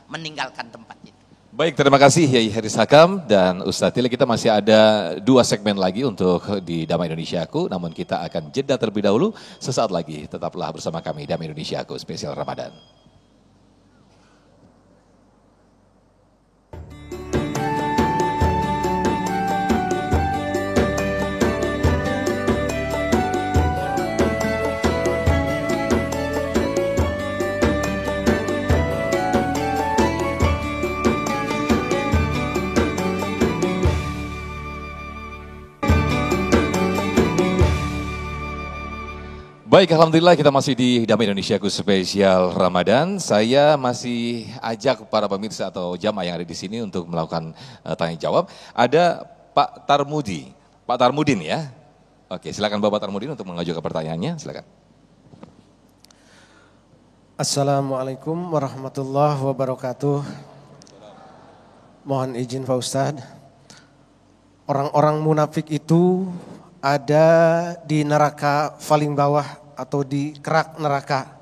meninggalkan tempat itu. Baik, terima kasih Yai Haris Hakam dan Ustadz Tile. Kita masih ada 2 segmen lagi untuk di Damai Indonesiaku, namun kita akan jeda terlebih dahulu. Sesaat lagi tetaplah bersama kami Damai Indonesiaku spesial Ramadan. Baik, alhamdulillah kita masih di Damai Indonesiaku spesial Ramadan. Saya masih ajak para pemirsa atau jamaah yang ada di sini untuk melakukan tanya jawab. Ada Pak Tarmudi, Pak Tarmudin ya. Oke, silakan Bapak Tarmudin untuk mengajukan pertanyaannya, silakan. Assalamualaikum warahmatullahi wabarakatuh. Mohon izin Pak Ustadz. Orang-orang munafik itu ada di neraka paling bawah atau di kerak neraka.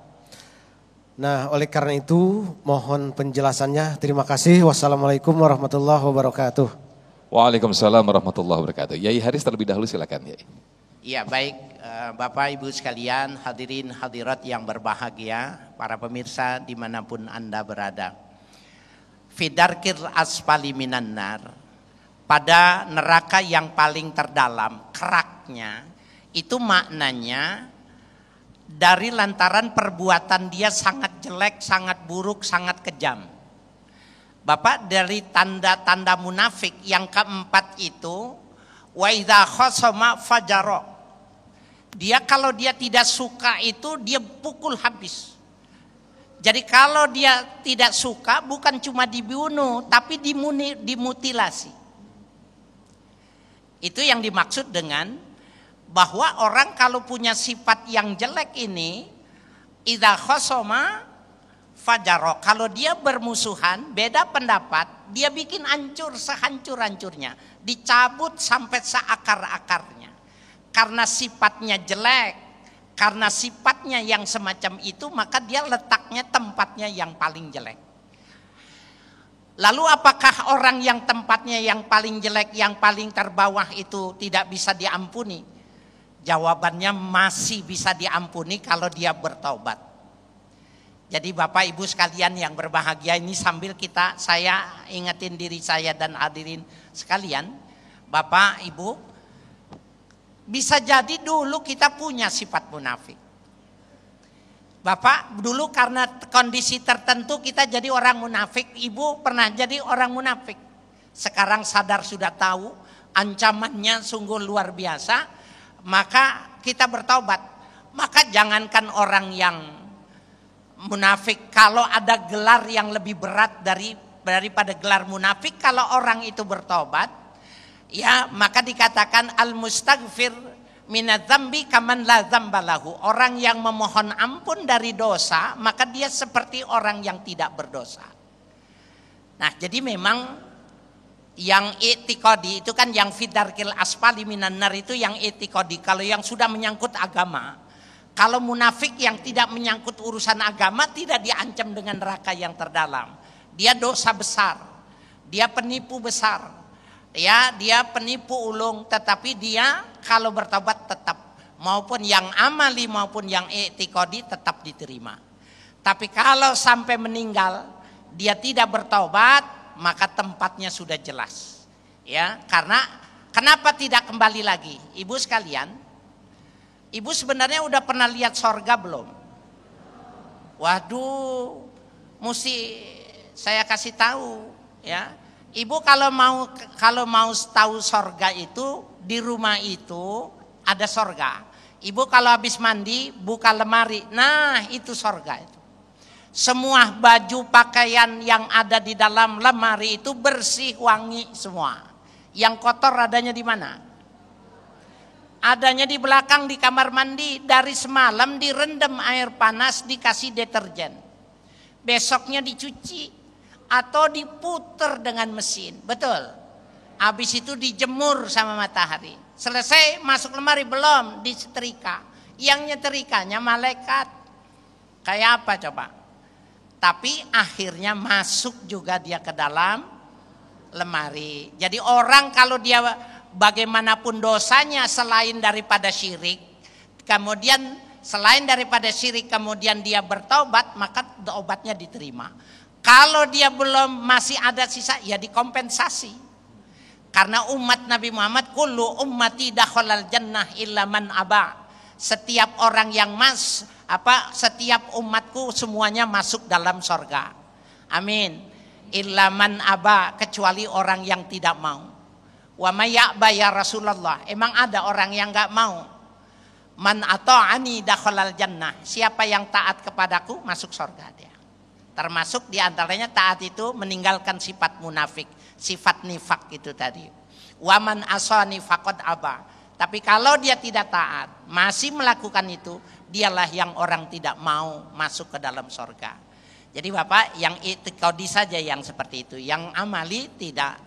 Nah, oleh karena itu mohon penjelasannya. Terima kasih. Wassalamualaikum warahmatullahi wabarakatuh. Waalaikumsalam warahmatullahi wabarakatuh. Yai Haris terlebih dahulu silakan, Yai. Iya, baik Bapak Ibu sekalian, hadirin hadirat yang berbahagia, para pemirsa dimanapun Anda berada. Fidarkir asfali minan nar, pada neraka yang paling terdalam, keraknya, itu maknanya dari lantaran perbuatan dia sangat jelek, sangat buruk, sangat kejam. Bapak, dari tanda-tanda munafik yang keempat itu, wa idza khasama fajara. Dia kalau dia tidak suka itu dia pukul habis. Jadi kalau dia tidak suka bukan cuma dibunuh tapi dimutilasi. Itu yang dimaksud dengan bahwa orang kalau punya sifat yang jelek ini, idza khasama fajaro, kalau dia bermusuhan, beda pendapat, dia bikin hancur sehancur-hancurnya, dicabut sampai seakar-akarnya. Karena sifatnya jelek, karena sifatnya yang semacam itu, maka dia letaknya tempatnya yang paling jelek. Lalu apakah orang yang tempatnya yang paling jelek, yang paling terbawah itu tidak bisa diampuni? Jawabannya masih bisa diampuni kalau dia bertobat. Jadi Bapak Ibu sekalian yang berbahagia ini, sambil saya ingetin diri saya dan hadirin sekalian, Bapak Ibu, bisa jadi dulu kita punya sifat munafik. Bapak, dulu karena kondisi tertentu kita jadi orang munafik. Ibu pernah jadi orang munafik. Sekarang sadar sudah tahu ancamannya sungguh luar biasa, maka kita bertaubat. Maka jangankan orang yang munafik, kalau ada gelar yang lebih berat daripada gelar munafik, kalau orang itu bertobat, ya maka dikatakan al-mustaghfir minadzambi kaman la dzambalahu. Orang yang memohon ampun dari dosa, maka dia seperti orang yang tidak berdosa. Nah, jadi memang yang i'tiqadi itu kan yang fidarkil asfali minan nar itu yang i'tiqadi. Kalau yang sudah menyangkut agama, kalau munafik yang tidak menyangkut urusan agama tidak diancam dengan neraka yang terdalam. Dia dosa besar, dia penipu besar. Ya, dia penipu ulung, tetapi dia kalau bertobat tetap, maupun yang amali maupun yang i'tiqadi tetap diterima. Tapi kalau sampai meninggal dia tidak bertobat, maka tempatnya sudah jelas. Ya, karena kenapa tidak kembali lagi? Ibu sekalian, ibu sebenarnya udah pernah lihat sorga belum? Waduh, mesti saya kasih tahu, ya. Ibu kalau mau tahu sorga itu, di rumah itu ada sorga. Ibu kalau habis mandi buka lemari, nah itu sorga itu. Semua baju pakaian yang ada di dalam lemari itu bersih, wangi semua. Yang kotor adanya di mana? Adanya di belakang di kamar mandi. Dari semalam direndam air panas, dikasih deterjen. Besoknya dicuci atau diputer dengan mesin, betul. Habis itu dijemur sama matahari. Selesai masuk lemari, belum disetrika. Yang nyetrikanya malaikat. Kayak apa coba? Tapi akhirnya masuk juga dia ke dalam lemari. Jadi orang kalau dia bagaimanapun dosanya selain daripada syirik, kemudian dia bertaubat, maka obatnya diterima. Kalau dia belum, masih ada sisa, ya dikompensasi. Karena umat Nabi Muhammad, kullu ummati dakhalal jannah illa man aba. Setiap orang yang setiap umatku semuanya masuk dalam sorga. Amin. Illa man aba, kecuali orang yang tidak mau. Wa may ya'ba ya Rasulullah. Emang ada orang yang enggak mau? Man ata'ani dakhalal jannah. Siapa yang taat kepadaku masuk sorga dia. Termasuk diantaranya taat itu meninggalkan sifat munafik, sifat nifak itu tadi. Waman asani faqad aba. Tapi kalau dia tidak taat, masih melakukan itu, dialah yang orang tidak mau masuk ke dalam sorga. Jadi Bapak, yang i'tiqadi saja yang seperti itu, yang amali tidak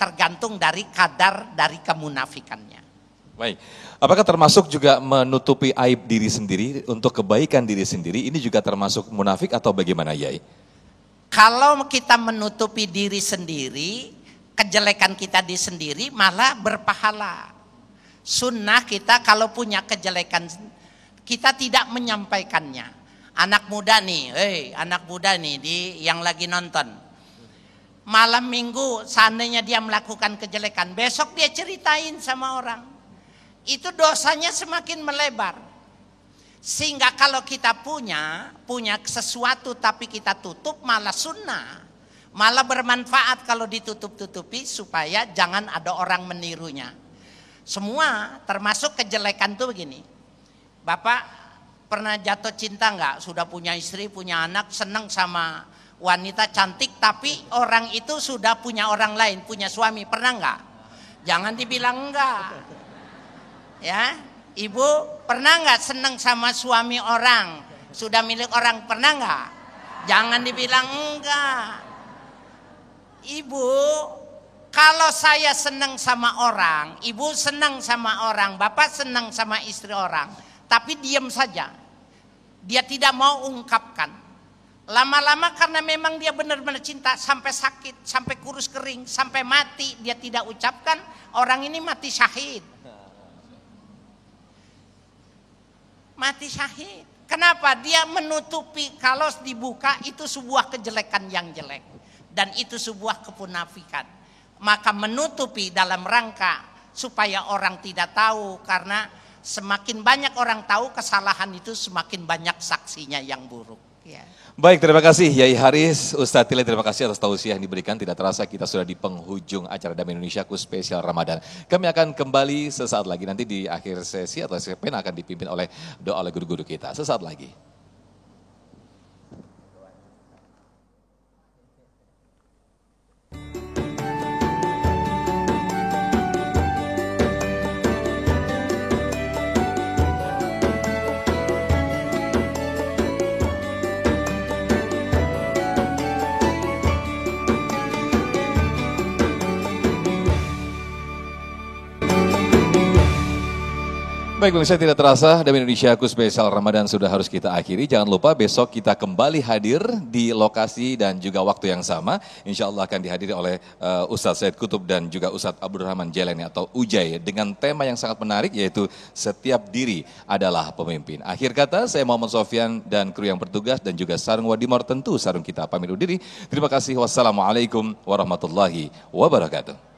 tergantung dari kadar dari kemunafikannya. Baik, apakah termasuk juga menutupi aib diri sendiri untuk kebaikan diri sendiri, ini juga termasuk munafik atau bagaimana Yai? Kalau kita menutupi diri sendiri, kejelekan kita di sendiri malah berpahala. Sunnah kita kalau punya kejelekan, kita tidak menyampaikannya. Anak muda nih, yang lagi nonton. Malam minggu seandainya dia melakukan kejelekan, besok dia ceritain sama orang. Itu dosanya semakin melebar. Sehingga kalau kita punya sesuatu tapi kita tutup, malah sunnah. Malah bermanfaat kalau ditutup-tutupi supaya jangan ada orang menirunya. Semua termasuk kejelekan tuh begini. Bapak pernah jatuh cinta enggak? Sudah punya istri, punya anak, senang sama wanita cantik, tapi orang itu sudah punya orang lain, punya suami. Pernah enggak? Jangan dibilang enggak. Ya, ibu pernah nggak seneng sama suami orang, sudah milik orang, pernah nggak? Jangan dibilang enggak. Ibu, kalau saya seneng sama orang, ibu seneng sama orang, bapak seneng sama istri orang, tapi diam saja. Dia tidak mau ungkapkan. Lama-lama karena memang dia benar-benar cinta, sampai sakit, sampai kurus kering, sampai mati, dia tidak ucapkan, orang ini mati syahid. Mati syahid. Kenapa? Dia menutupi, kalau dibuka itu sebuah kejelekan yang jelek. Dan itu sebuah kemunafikan. Maka menutupi dalam rangka supaya orang tidak tahu, karena semakin banyak orang tahu kesalahan itu semakin banyak saksinya yang buruk. Ya. Baik, terima kasih Yai Haris, Ustadz Tile, terima kasih atas tausiah yang diberikan. Tidak terasa kita sudah di penghujung acara Damai Indonesiaku spesial Ramadan. Kami akan kembali sesaat lagi, nanti di akhir sesi atau segmen akan dipimpin oleh doa oleh guru-guru kita. Sesaat lagi. Baik pemirsa, tidak terasa Damai Indonesiaku spesial Ramadan sudah harus kita akhiri. Jangan lupa besok kita kembali hadir di lokasi dan juga waktu yang sama. Insya Allah akan dihadiri oleh Ustadz Said Kutub dan juga Ustadz Abdurrahman Jelani atau Ujai. Dengan tema yang sangat menarik yaitu setiap diri adalah pemimpin. Akhir kata saya Muhammad Sofyan dan kru yang bertugas dan juga Sarung Wadimor, tentu Sarung kita pamit undur diri. Terima kasih. Wassalamualaikum warahmatullahi wabarakatuh.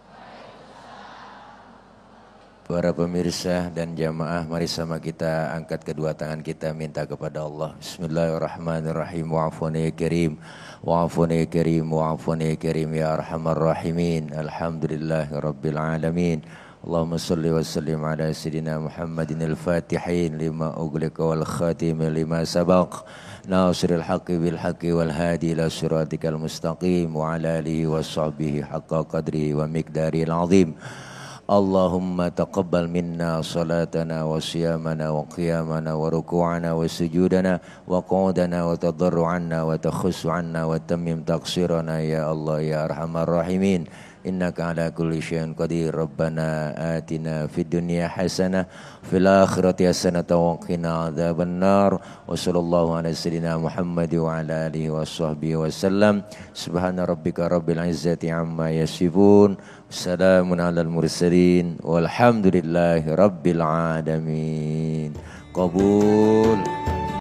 Para pemirsa dan jamaah, mari sama kita angkat kedua tangan kita minta kepada Allah. Bismillahirrahmanirrahim. Wa'afuni karim, wa'afuni karim, wa'afuni karim ya arhamar rahimin. Alhamdulillahi rabbil alamin. Allahumma salli wa sallim ala sayyidina Muhammadin al-fatihin lima ughliqa wal khatimi lima sabaq. Nasiril haqqi bil haqqi wal hadi ila siratikal mustaqim wa ala alihi wa sahbihi haqqa qadri wa miqdaril azim. Allahumma taqabbal minna salatana wa siyamana wa qiyamana wa ruku'ana wa sujudana wa qu'udana wa tadarru'ana wa takhussu 'anna wa tammim taqsirana ya Allah ya arhamar rahimin. Innaka ala kulli syai'in qadir. Rabbana atina fid dunya hasanah fil akhirati hasanah wa qina adzaban nar. Wa sallallahu ala sayyidina Muhammad wa ala alihi wa sahbihi wa sallam. Subhana rabbika rabbil izzati amma yasifun. Assalamun alal mursalin walhamdulillahi rabbil alamin. Qabul.